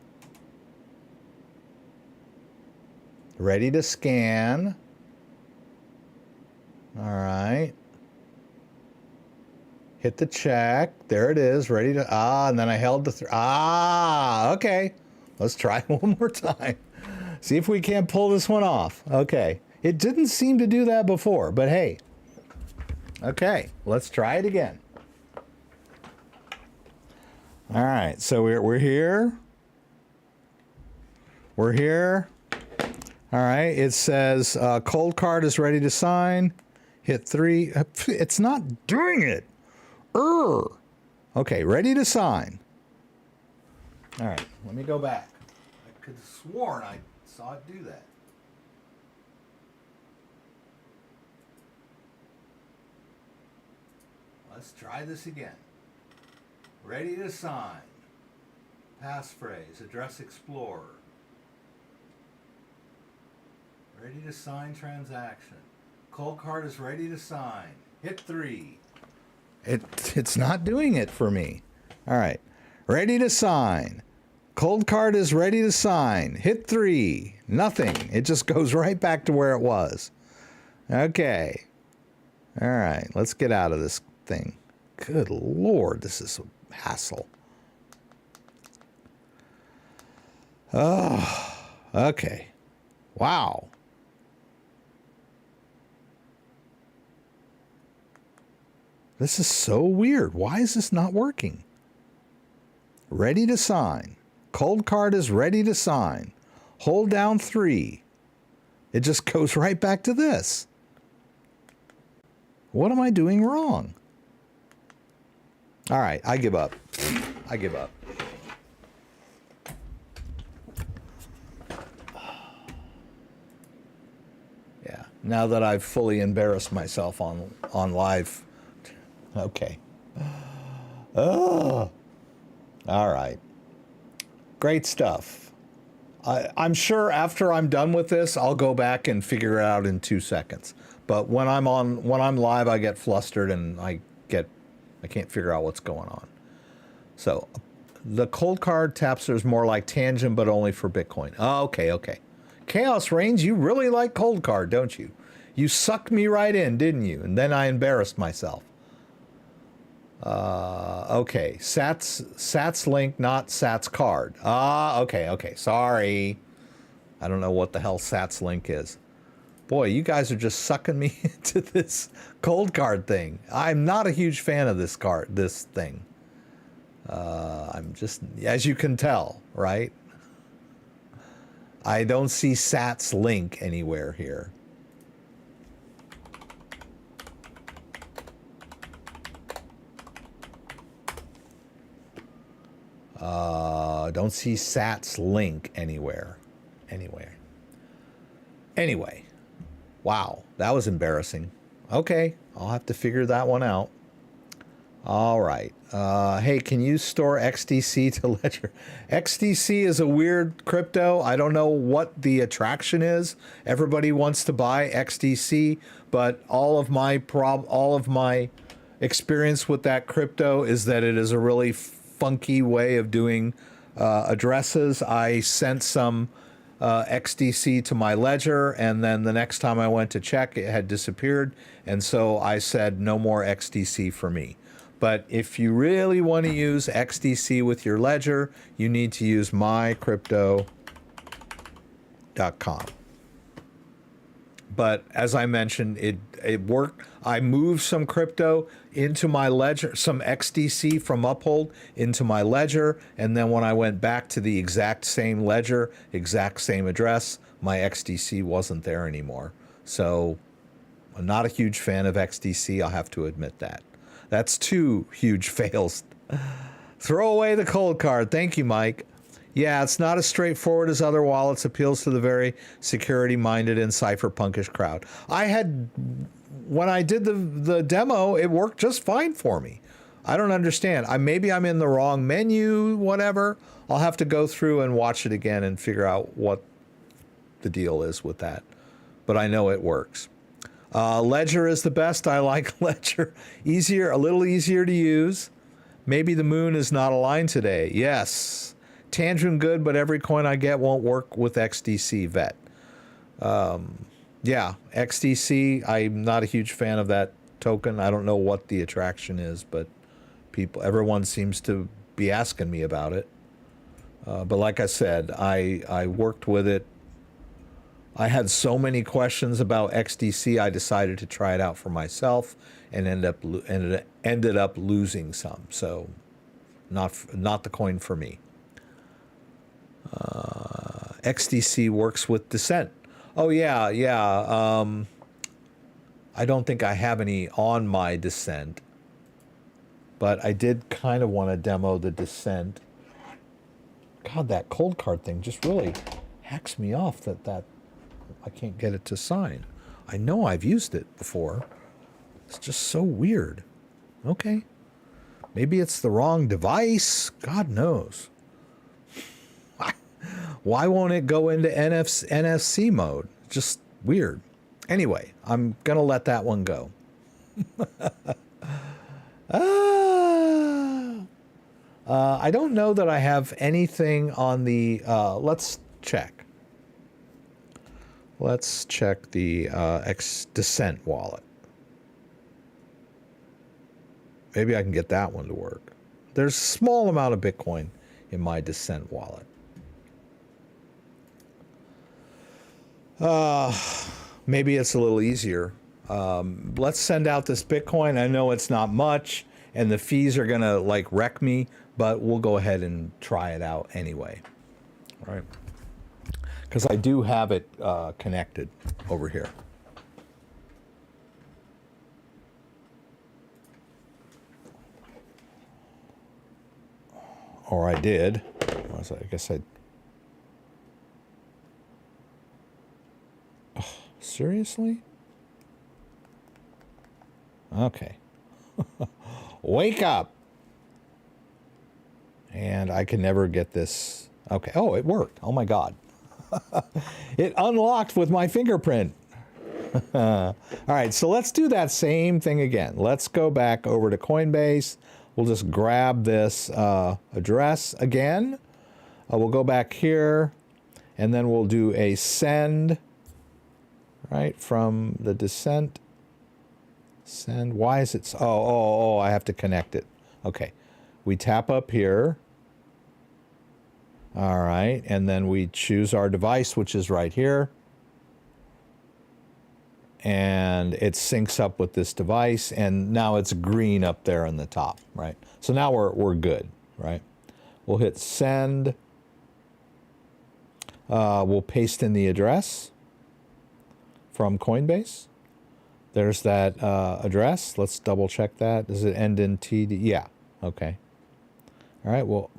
Ready to scan. All right. Hit the check. There it is. Ready to... and then I held the... okay. Let's try one more time. See if we can't pull this one off. Okay. It didn't seem to do that before, but hey. Okay. Let's try it again. All right. So we're here. We're here. All right. It says Coldcard is ready to sign. Hit 3. It's not doing it. Okay, ready to sign. All right, let me go back. I could have sworn I saw it do that. Let's try this again. Ready to sign. Passphrase, address explorer. Ready to sign transaction. Coldcard is ready to sign. Hit 3. It's not doing it for me. All right. Ready to sign. Coldcard is ready to sign. Hit 3. Nothing. It just goes right back to where it was. Okay. All right. Let's get out of this thing. Good Lord, this is a hassle. Oh, okay. Wow. This is so weird. Why is this not working? Ready to sign. Coldcard is ready to sign. Hold down 3. It just goes right back to this. What am I doing wrong? All right, I give up. I give up. Yeah, now that I've fully embarrassed myself on live. Okay. Oh. All right. Great stuff. I'm sure after I'm done with this, I'll go back and figure it out in 2 seconds. But when I'm live, I get flustered and I can't figure out what's going on. So the Coldcard Tapster is more like Tangent, but only for Bitcoin. Oh, okay. Chaos Reigns, you really like Coldcard, don't you? You sucked me right in, didn't you? And then I embarrassed myself. Okay, Sats link, not Sats card. Okay, sorry. I don't know what the hell Sats link is. Boy, you guys are just sucking me into this Coldcard thing. I'm not a huge fan of this thing. I'm just, as you can tell, right? I don't see Sats link anywhere here. Don't see Sats link anywhere. Anyway. Wow, that was embarrassing. Okay, I'll have to figure that one out. All right. Hey, can you store XDC to Ledger? XDC is a weird crypto. I don't know what the attraction is. Everybody wants to buy XDC, but all of my experience with that crypto is that it is a really funky way of doing addresses. I sent some XDC to my ledger, and then the next time I went to check, it had disappeared, and so I said no more XDC for me. But if you really want to use XDC with your ledger, you need to use mycrypto.com. But as I mentioned, it worked. I moved some crypto into my ledger, some XDC from Uphold into my ledger, and then when I went back to the exact same ledger, exact same address, my XDC wasn't there anymore. So I'm not a huge fan of XDC, I'll have to admit that. That's 2 huge fails. Throw away the Coldcard. Thank you, Mike. Yeah, it's not as straightforward as other wallets. Appeals to the very security-minded and cypherpunkish crowd. When I did the demo, it worked just fine for me. I don't understand. Maybe I'm in the wrong menu, whatever. I'll have to go through and watch it again and figure out what the deal is with that. But I know it works. Ledger is the best. I like Ledger. A little easier to use. Maybe the moon is not aligned today. Yes. Tangent good, but every coin I get won't work with XDC vet. Yeah, XDC, I'm not a huge fan of that token. I don't know what the attraction is, but everyone seems to be asking me about it. But like I said, I worked with it. I had so many questions about XDC, I decided to try it out for myself and ended up losing some. So not the coin for me. XDC works with Descent. Oh, yeah. I don't think I have any on my Descent, but I did kind of want to demo the Descent. God, that Coldcard thing just really hacks me off that I can't get it to sign. I know I've used it before. It's just so weird. Okay. Maybe it's the wrong device. God knows. Why won't it go into NFC mode? Just weird. Anyway, I'm going to let that one go. I don't know that I have anything on the... let's check. Let's check the Descent wallet. Maybe I can get that one to work. There's a small amount of Bitcoin in my Descent wallet. Maybe it's a little easier. Let's send out this Bitcoin. I know it's not much, and the fees are gonna like wreck me, but we'll go ahead and try it out anyway. All right? Because I do have it connected over here. or I did. I guess I... Oh, seriously? Okay. Wake up! And I can never get this... Okay. Oh, it worked. Oh, my God. It unlocked with my fingerprint. All right, so let's do that same thing again. Let's go back over to Coinbase. We'll just grab this address again. We'll go back here, and then we'll do a send, right, from the descent. Send. Why is it... Oh, I have to connect it. Okay. We tap up here. All right, and then we choose our device, which is right here. And it syncs up with this device, and now it's green up there on the top, right? So now we're good, right? We'll hit send. We'll paste in the address from Coinbase. There's that address. Let's double check that. Does it end in TD? Yeah. Okay. All right. Well,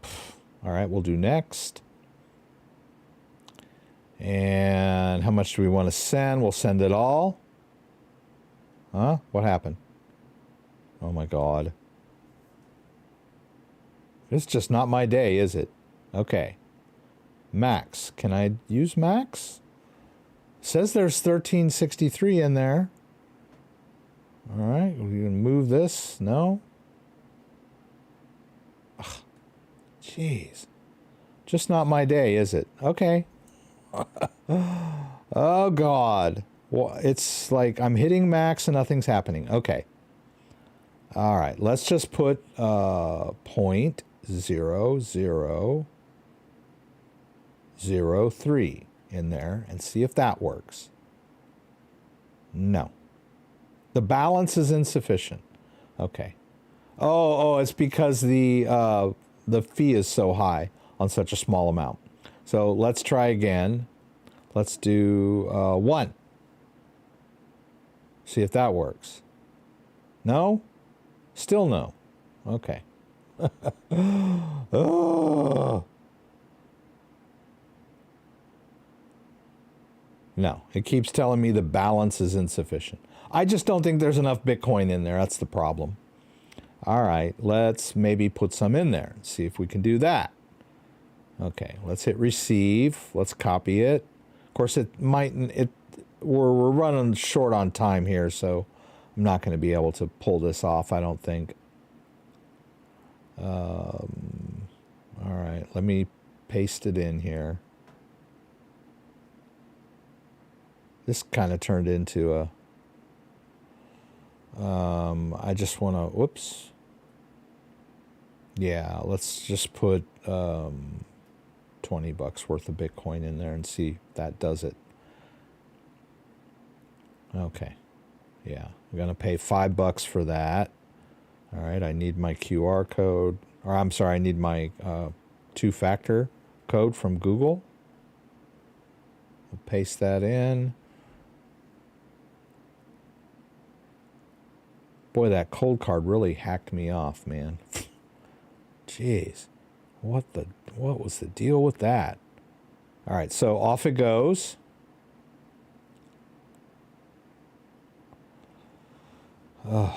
all right. We'll do next. And how much do we want to send? We'll send it all. Huh? What happened? Oh my God. It's just not my day, is it? Okay. Max. Can I use Max? Says there's 1363 in there. All right. We can move this. No? Ugh. Jeez. Just not my day, is it? Okay. Oh, God. Well, it's like I'm hitting max and nothing's happening. Okay. All right. Let's just put 0.0003 in there and see if that works. No. The balance is insufficient. Okay. Oh, it's because the fee is so high on such a small amount. So let's try again. Let's do 1. See if that works. No? Still no. Okay. Oh. No, it keeps telling me the balance is insufficient. I just don't think there's enough Bitcoin in there. That's the problem. All right, let's maybe put some in there and see if we can do that. Okay, let's hit receive. Let's copy it. Of course, we're running short on time here, so I'm not going to be able to pull this off, I don't think. All right, let me paste it in here. This kind of turned into a... I just want to... Whoops. Yeah, let's just put 20 bucks worth of Bitcoin in there and see if that does it. Okay. Yeah, I'm going to pay $5 for that. All right, I need my QR code. Or I'm sorry, I need my two-factor code from Google. I'll paste that in. Boy, that Coldcard really hacked me off, man. Jeez. What was the deal with that? All right, so off it goes. Oh,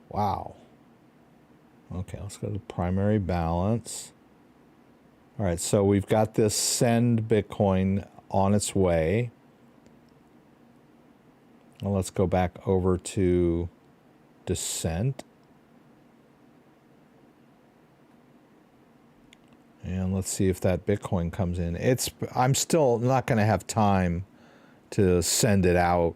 wow. Okay, let's go to primary balance. All right, so we've got this send Bitcoin on its way. Well, let's go back over to descent. And let's see if that Bitcoin comes in. I'm still not going to have time to send it out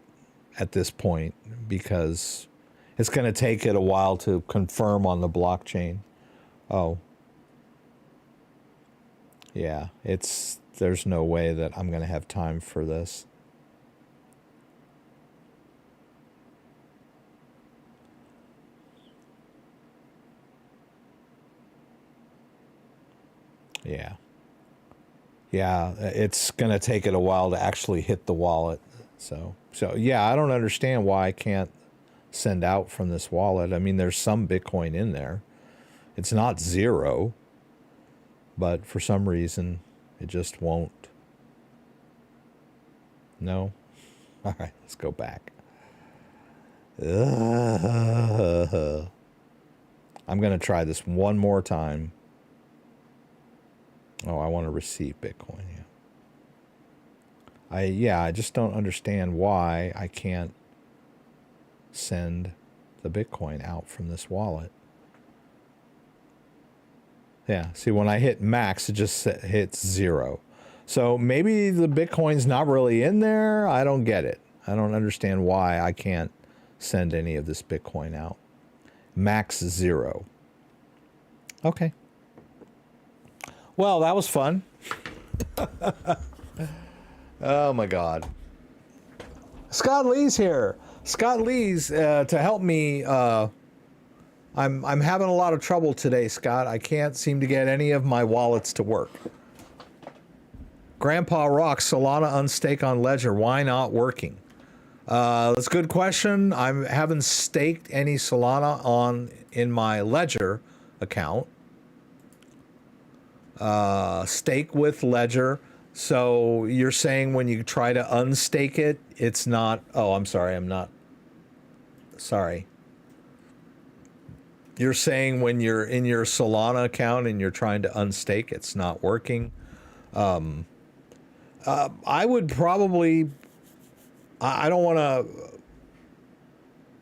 at this point because it's going to take it a while to confirm on the blockchain. Oh. Yeah, there's no way that I'm going to have time for this. Yeah. Yeah, it's going to take it a while to actually hit the wallet. So yeah, I don't understand why I can't send out from this wallet. I mean, there's some Bitcoin in there. It's not zero. but for some reason, it just won't. No? All right, let's go back. I'm going to try this one more time. Oh, I want to receive Bitcoin. Yeah. I just don't understand why I can't send the Bitcoin out from this wallet. Yeah, see, when I hit max, it just hits 0. So maybe the Bitcoin's not really in there. I don't get it. I don't understand why I can't send any of this Bitcoin out. Max 0. Okay. Well, that was fun. Oh my God. Scott Lee's here. Scott Lee's to help me. I'm having a lot of trouble today, Scott. I can't seem to get any of my wallets to work. Grandpa rocks. Solana unstake on Ledger. Why not working? That's a good question. I haven't staked any Solana in my Ledger account. Stake with Ledger. So you're saying when you try to unstake it, it's not. Oh, I'm sorry. I'm not. Sorry. You're saying when you're in your Solana account and you're trying to unstake, it's not working. I would probably. I don't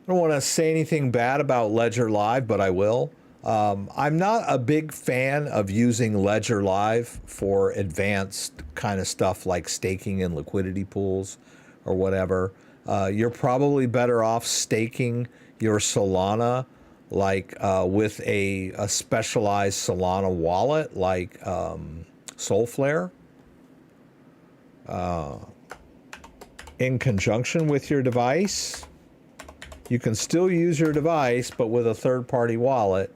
want to say anything bad about Ledger Live, but I will. I'm not a big fan of using Ledger Live for advanced kind of stuff like staking and liquidity pools or whatever. You're probably better off staking your Solana like with a specialized Solana wallet like Solflare in conjunction with your device. You can still use your device, but with a third-party wallet.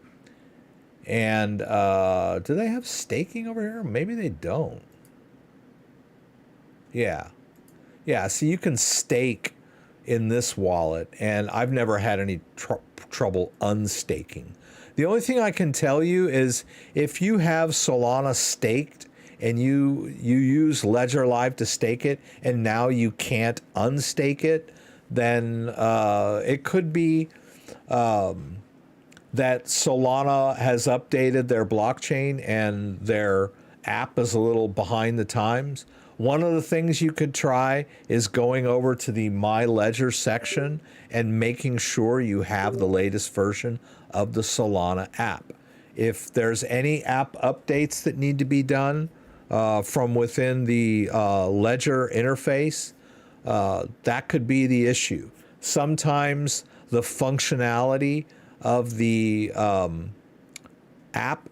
And do they have staking over here? Maybe they don't. Yeah. Yeah, so you can stake in this wallet, and I've never had any trouble unstaking. The only thing I can tell you is if you have Solana staked and you use Ledger Live to stake it, and now you can't unstake it, then it could be that Solana has updated their blockchain and their app is a little behind the times. One of the things you could try is going over to the My Ledger section and making sure you have the latest version of the Solana app. If there's any app updates that need to be done from within the Ledger interface, that could be the issue. Sometimes the functionality of the app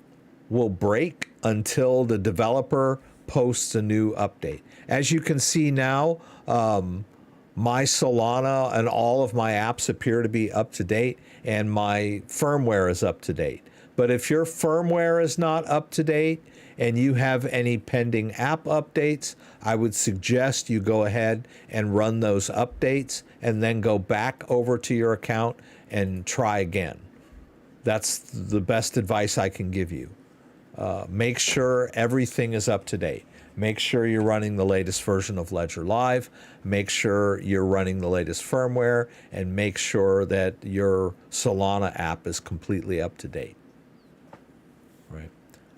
will break until the developer posts a new update. As you can see now, my Solana and all of my apps appear to be up to date, and my firmware is up to date. But if your firmware is not up to date and you have any pending app updates, I would suggest you go ahead and run those updates and then go back over to your account and try again. That's the best advice I can give you. Make sure everything is up to date. Make sure you're running the latest version of Ledger Live. Make sure you're running the latest firmware, and make sure that your Solana app is completely up to date. Right.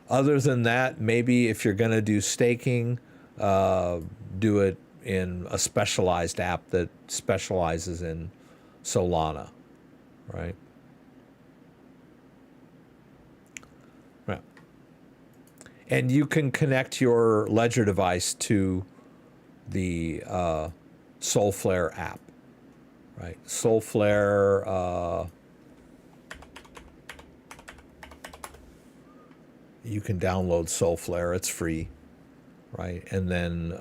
Other than that, maybe if you're going to do staking, do it in a specialized app that specializes in Solana, right? Right. And you can connect your Ledger device to the Solflare app, right? Solflare, you can download Solflare, it's free, right? And then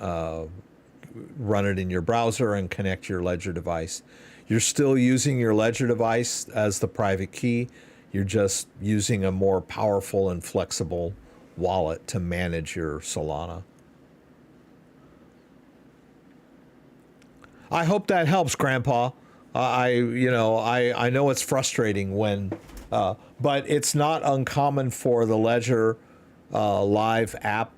run it in your browser and connect your Ledger device. You're still using your Ledger device as the private key. You're just using a more powerful and flexible wallet to manage your Solana. I hope that helps, Grandpa. I know it's frustrating when, but it's not uncommon for the Ledger live app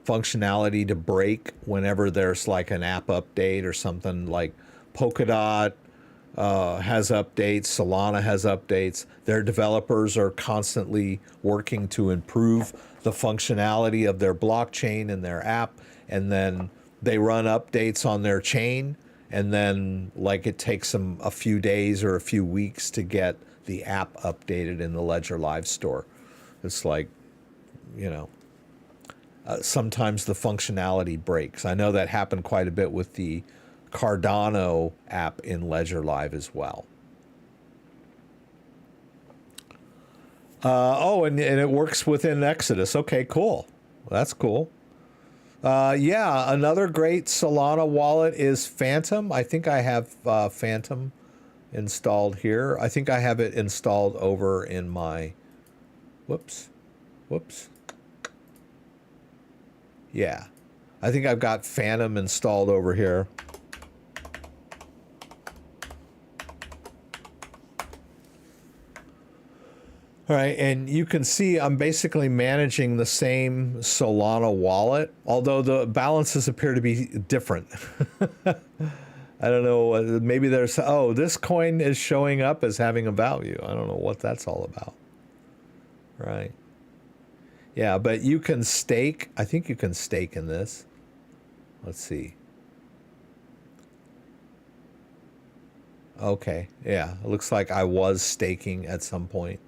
functionality to break whenever there's like an app update or something. Like Polkadot has updates, Solana has updates. Their developers are constantly working to improve the functionality of their blockchain and their app, and then they run updates on their chain, and then like it takes them a few days or a few weeks to get the app updated in the Ledger Live store. It's like, you know, sometimes the functionality breaks. I know that happened quite a bit with the Cardano app in Ledger Live as well. And it works within Exodus. Okay, cool. Well, that's cool. Yeah, another great Solana wallet is Phantom. I think I have Phantom installed here. I think I have it installed over in my... Whoops. Yeah, I think I've got Phantom installed over here. All right, and you can see I'm basically managing the same Solana wallet, although the balances appear to be different. I don't know, maybe there's, oh, this coin is showing up as having a value. I don't know what that's all about. Right. Yeah, but you can stake. I think you can stake in this. Let's see. Okay, yeah, it looks like I was staking at some point.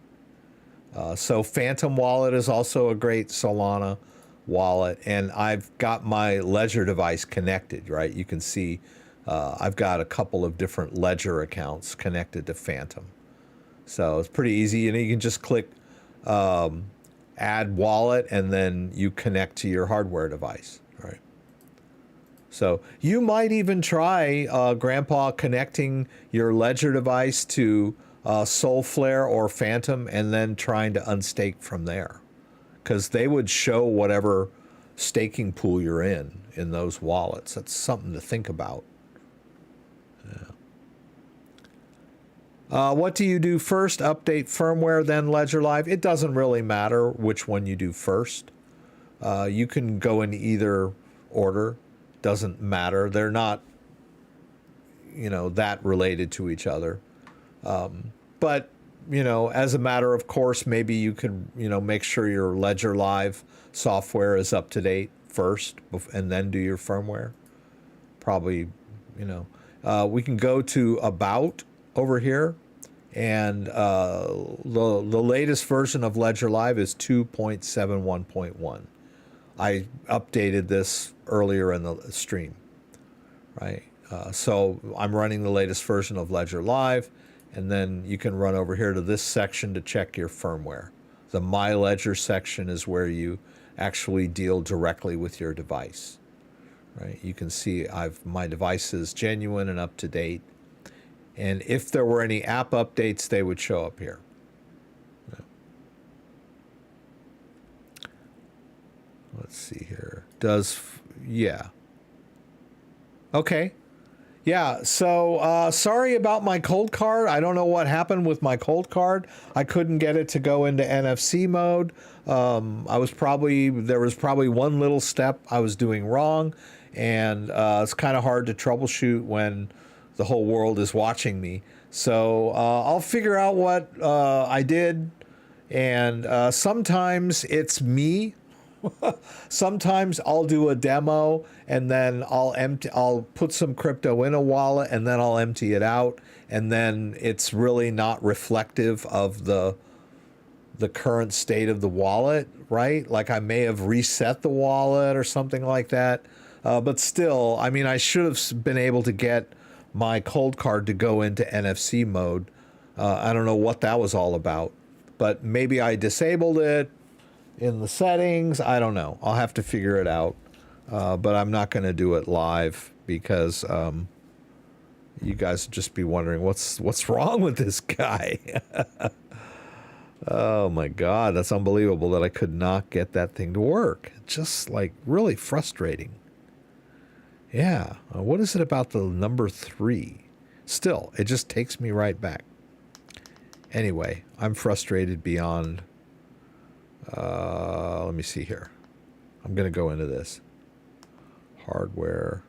So Phantom Wallet is also a great Solana wallet, and I've got my Ledger device connected, right? You can see I've got a couple of different Ledger accounts connected to Phantom. So it's pretty easy, and you can just click add wallet, and then you connect to your hardware device, right? So you might even try, Grandpa, connecting your Ledger device to Solflare or Phantom, and then trying to unstake from there, because they would show whatever staking pool you're in those wallets. That's something to think about. Yeah. What do you do first? Update firmware, then Ledger Live? It doesn't really matter which one you do first. You can go in either order. Doesn't matter. They're not, you know, that related to each other. But, you know, as a matter of course, maybe you could, you know, make sure your Ledger Live software is up to date first, and then do your firmware. Probably, you know, we can go to About over here, and the latest version of Ledger Live is 2.71.1. I updated this earlier in the stream, right? So I'm running the latest version of Ledger Live, and then you can run over here to this section to check your firmware. The My Ledger section is where you actually deal directly with your device, right? You can see my device is genuine and up to date. And if there were any app updates, they would show up here. Let's see here. Yeah. Okay. Yeah, so sorry about my Coldcard. I don't know what happened with my Coldcard. I couldn't get it to go into NFC mode. There was probably one little step I was doing wrong, and it's kind of hard to troubleshoot when the whole world is watching me. So I'll figure out what I did, and sometimes it's me. Sometimes I'll do a demo, and then I'll put some crypto in a wallet, and then I'll empty it out, and then it's really not reflective of the current state of the wallet, right? Like I may have reset the wallet or something like that. But still, I mean, I should have been able to get my Coldcard to go into NFC mode. I don't know what that was all about, but maybe I disabled it in the settings. I don't know. I'll have to figure it out. But I'm not going to do it live, because you guys would just be wondering what's wrong with this guy. Oh my God, that's unbelievable that I could not get that thing to work. Just like really frustrating. Yeah. What is it about the number 3? Still, it just takes me right back. Anyway, I'm frustrated beyond Let me see here. I'm going to go into this. Hardware.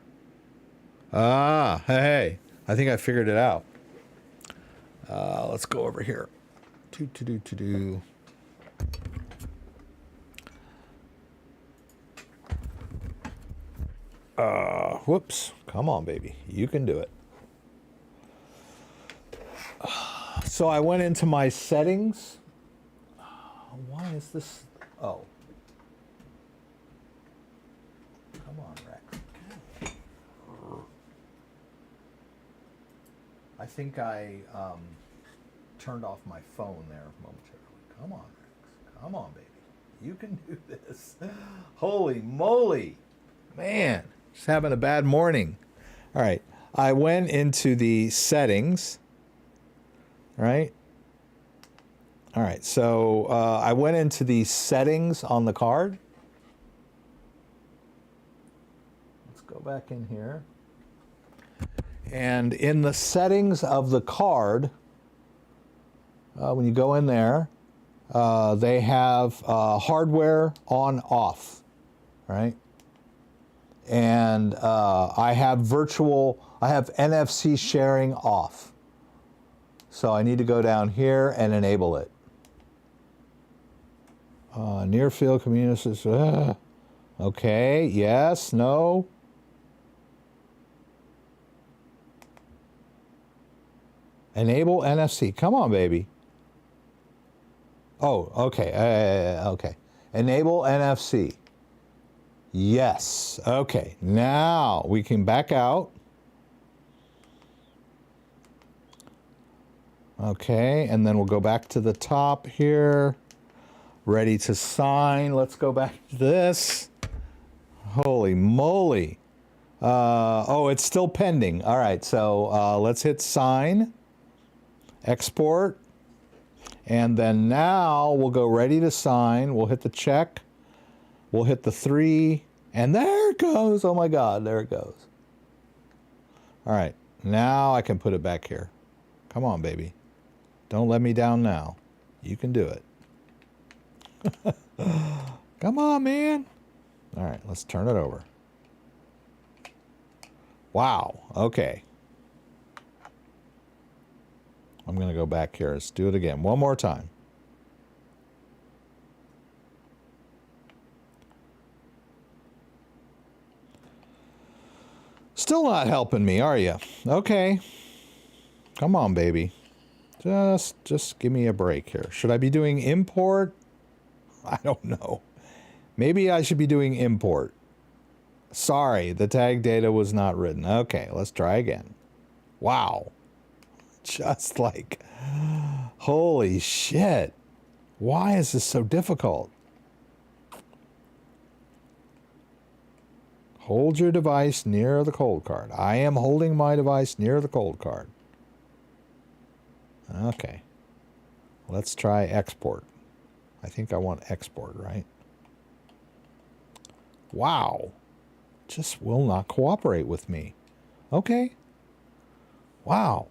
Ah, hey, I think I figured it out. Let's go over here. To-do. Whoops. Come on, baby. You can do it. So I went into my settings. Why is this? Oh. Come on, Rex. I think I turned off my phone there momentarily. Come on, Rex. Come on, baby. You can do this. Holy moly. Man, just having a bad morning. All right. I went into the settings. Right? All right. So I went into the settings on the card. Let's go back in here. And in the settings of the card, when you go in there, they have hardware on off, right? And I have NFC sharing off. So I need to go down here and enable it. Near field communities. Okay, yes, no. Enable NFC. Come on, baby. Oh, okay. Okay. Enable NFC. Yes. Okay. Now we can back out. Okay. And then we'll go back to the top here. Ready to sign. Let's go back to this. Holy moly. Oh, it's still pending. All right. So let's hit sign. Export. And then now we'll go ready to sign. We'll hit the check. We'll hit the 3. And there it goes. Oh my God, there it goes. All right. Now I can put it back here. Come on, baby. Don't let me down now. You can do it. Come on, man. All right, let's turn it over. Wow. Okay. I'm going to go back here. Let's do it again. One more time. Still not helping me, are you? Okay. Come on, baby. Just give me a break here. Should I be doing import? I don't know. Maybe I should be doing import. Sorry, the tag data was not written. Okay, let's try again. Wow. Just like, holy shit. Why is this so difficult? Hold your device near the Coldcard. I am holding my device near the Coldcard. Okay. Let's try export. I think I want export, right? Wow. Just will not cooperate with me. Okay. Wow.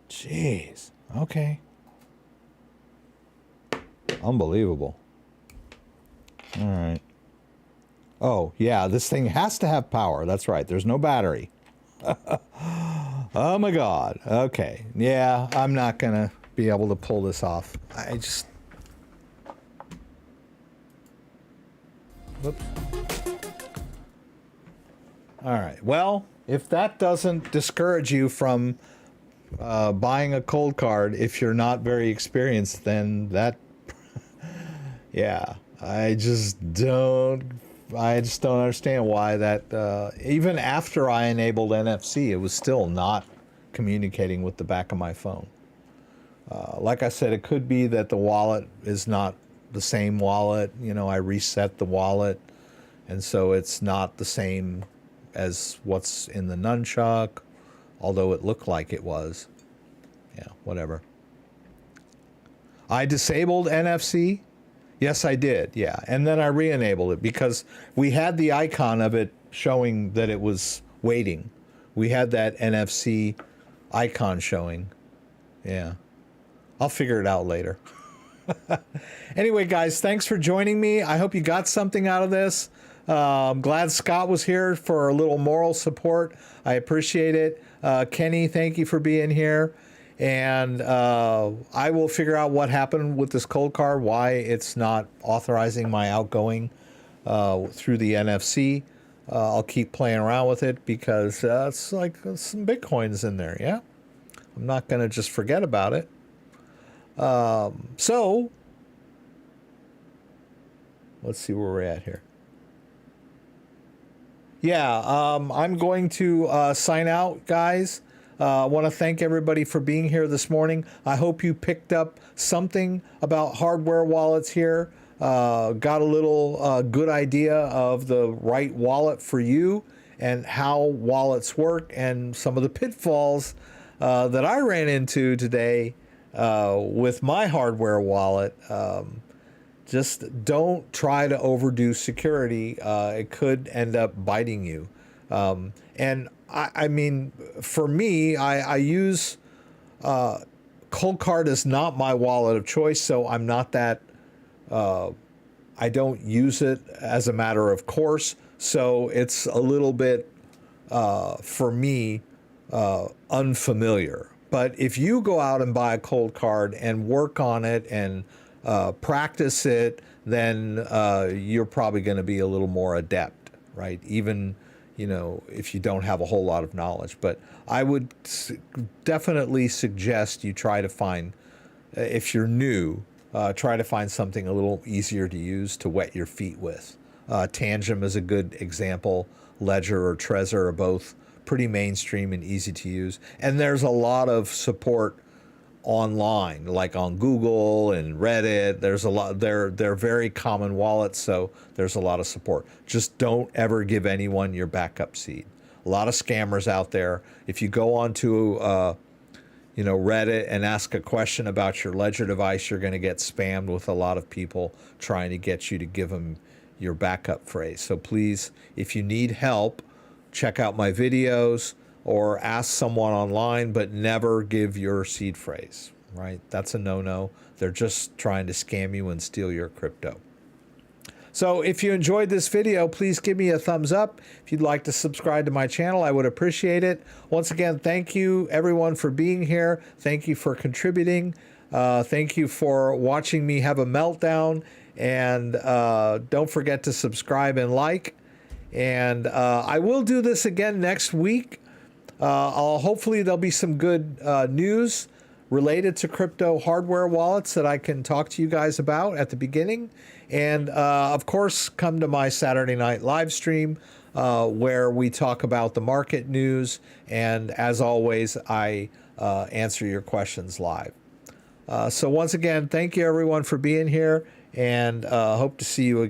Jeez. Okay. Unbelievable. All right. Oh, yeah, this thing has to have power. That's right. There's no battery. Oh, my God. Okay. Yeah, I'm not going to be able to pull this off. I just... Whoops. All right. Well, if that doesn't discourage you from buying a Coldcard, if you're not very experienced, then that... Yeah, I just don't understand why that, even after I enabled NFC, it was still not communicating with the back of my phone. Like I said, it could be that the wallet is not the same wallet. You know, I reset the wallet, and so it's not the same as what's in the nunchuck, although it looked like it was. Yeah, whatever. I disabled NFC. Yes, I did, yeah. And then I re-enabled it because we had the icon of it showing that it was waiting. We had that NFC icon showing. Yeah. I'll figure it out later. Anyway, guys, thanks for joining me. I hope you got something out of this. I'm glad Scott was here for a little moral support. I appreciate it. Kenny, thank you for being here. And I will figure out what happened with this Coldcard, why it's not authorizing my outgoing through the NFC. I'll keep playing around with it because it's like some Bitcoins in there, yeah? I'm not going to just forget about it. So, let's see where we're at here. Yeah, I'm going to sign out, guys. I want to thank everybody for being here this morning. I hope you picked up something about hardware wallets here. Got a little good idea of the right wallet for you and how wallets work and some of the pitfalls that I ran into today with my hardware wallet. Just don't try to overdo security. It could end up biting you. And I mean, for me, I use Coldcard is not my wallet of choice, so I'm not that. I don't use it as a matter of course, so it's a little bit for me unfamiliar. But if you go out and buy a Coldcard and work on it and practice it, then you're probably going to be a little more adept, right? Even, you know, if you don't have a whole lot of knowledge. But I would definitely suggest you try to find, if you're new, try to find something a little easier to use to wet your feet with. Tangem is a good example. Ledger or Trezor are both pretty mainstream and easy to use. And there's a lot of support online, like on Google and Reddit. There's a lot. They're very common wallets, so there's a lot of support. Just don't ever give anyone your backup seed. A lot of scammers out there. If you go onto you know, Reddit and ask a question about your Ledger device, you're going to get spammed with a lot of people trying to get you to give them your backup phrase. So please, if you need help, check out my videos or ask someone online, but never give your seed phrase, right? That's a no-no. They're just trying to scam you and steal your crypto. So if you enjoyed this video, please give me a thumbs up. If you'd like to subscribe to my channel, I would appreciate it. Once again, thank you everyone for being here. Thank you for contributing. Thank you for watching me have a meltdown. And don't forget to subscribe and like. And I will do this again next week. Hopefully there'll be some good news related to crypto hardware wallets that I can talk to you guys about at the beginning. And of course, come to my Saturday night live stream where we talk about the market news. And as always, I answer your questions live. So once again, thank you everyone for being here, and hope to see you again.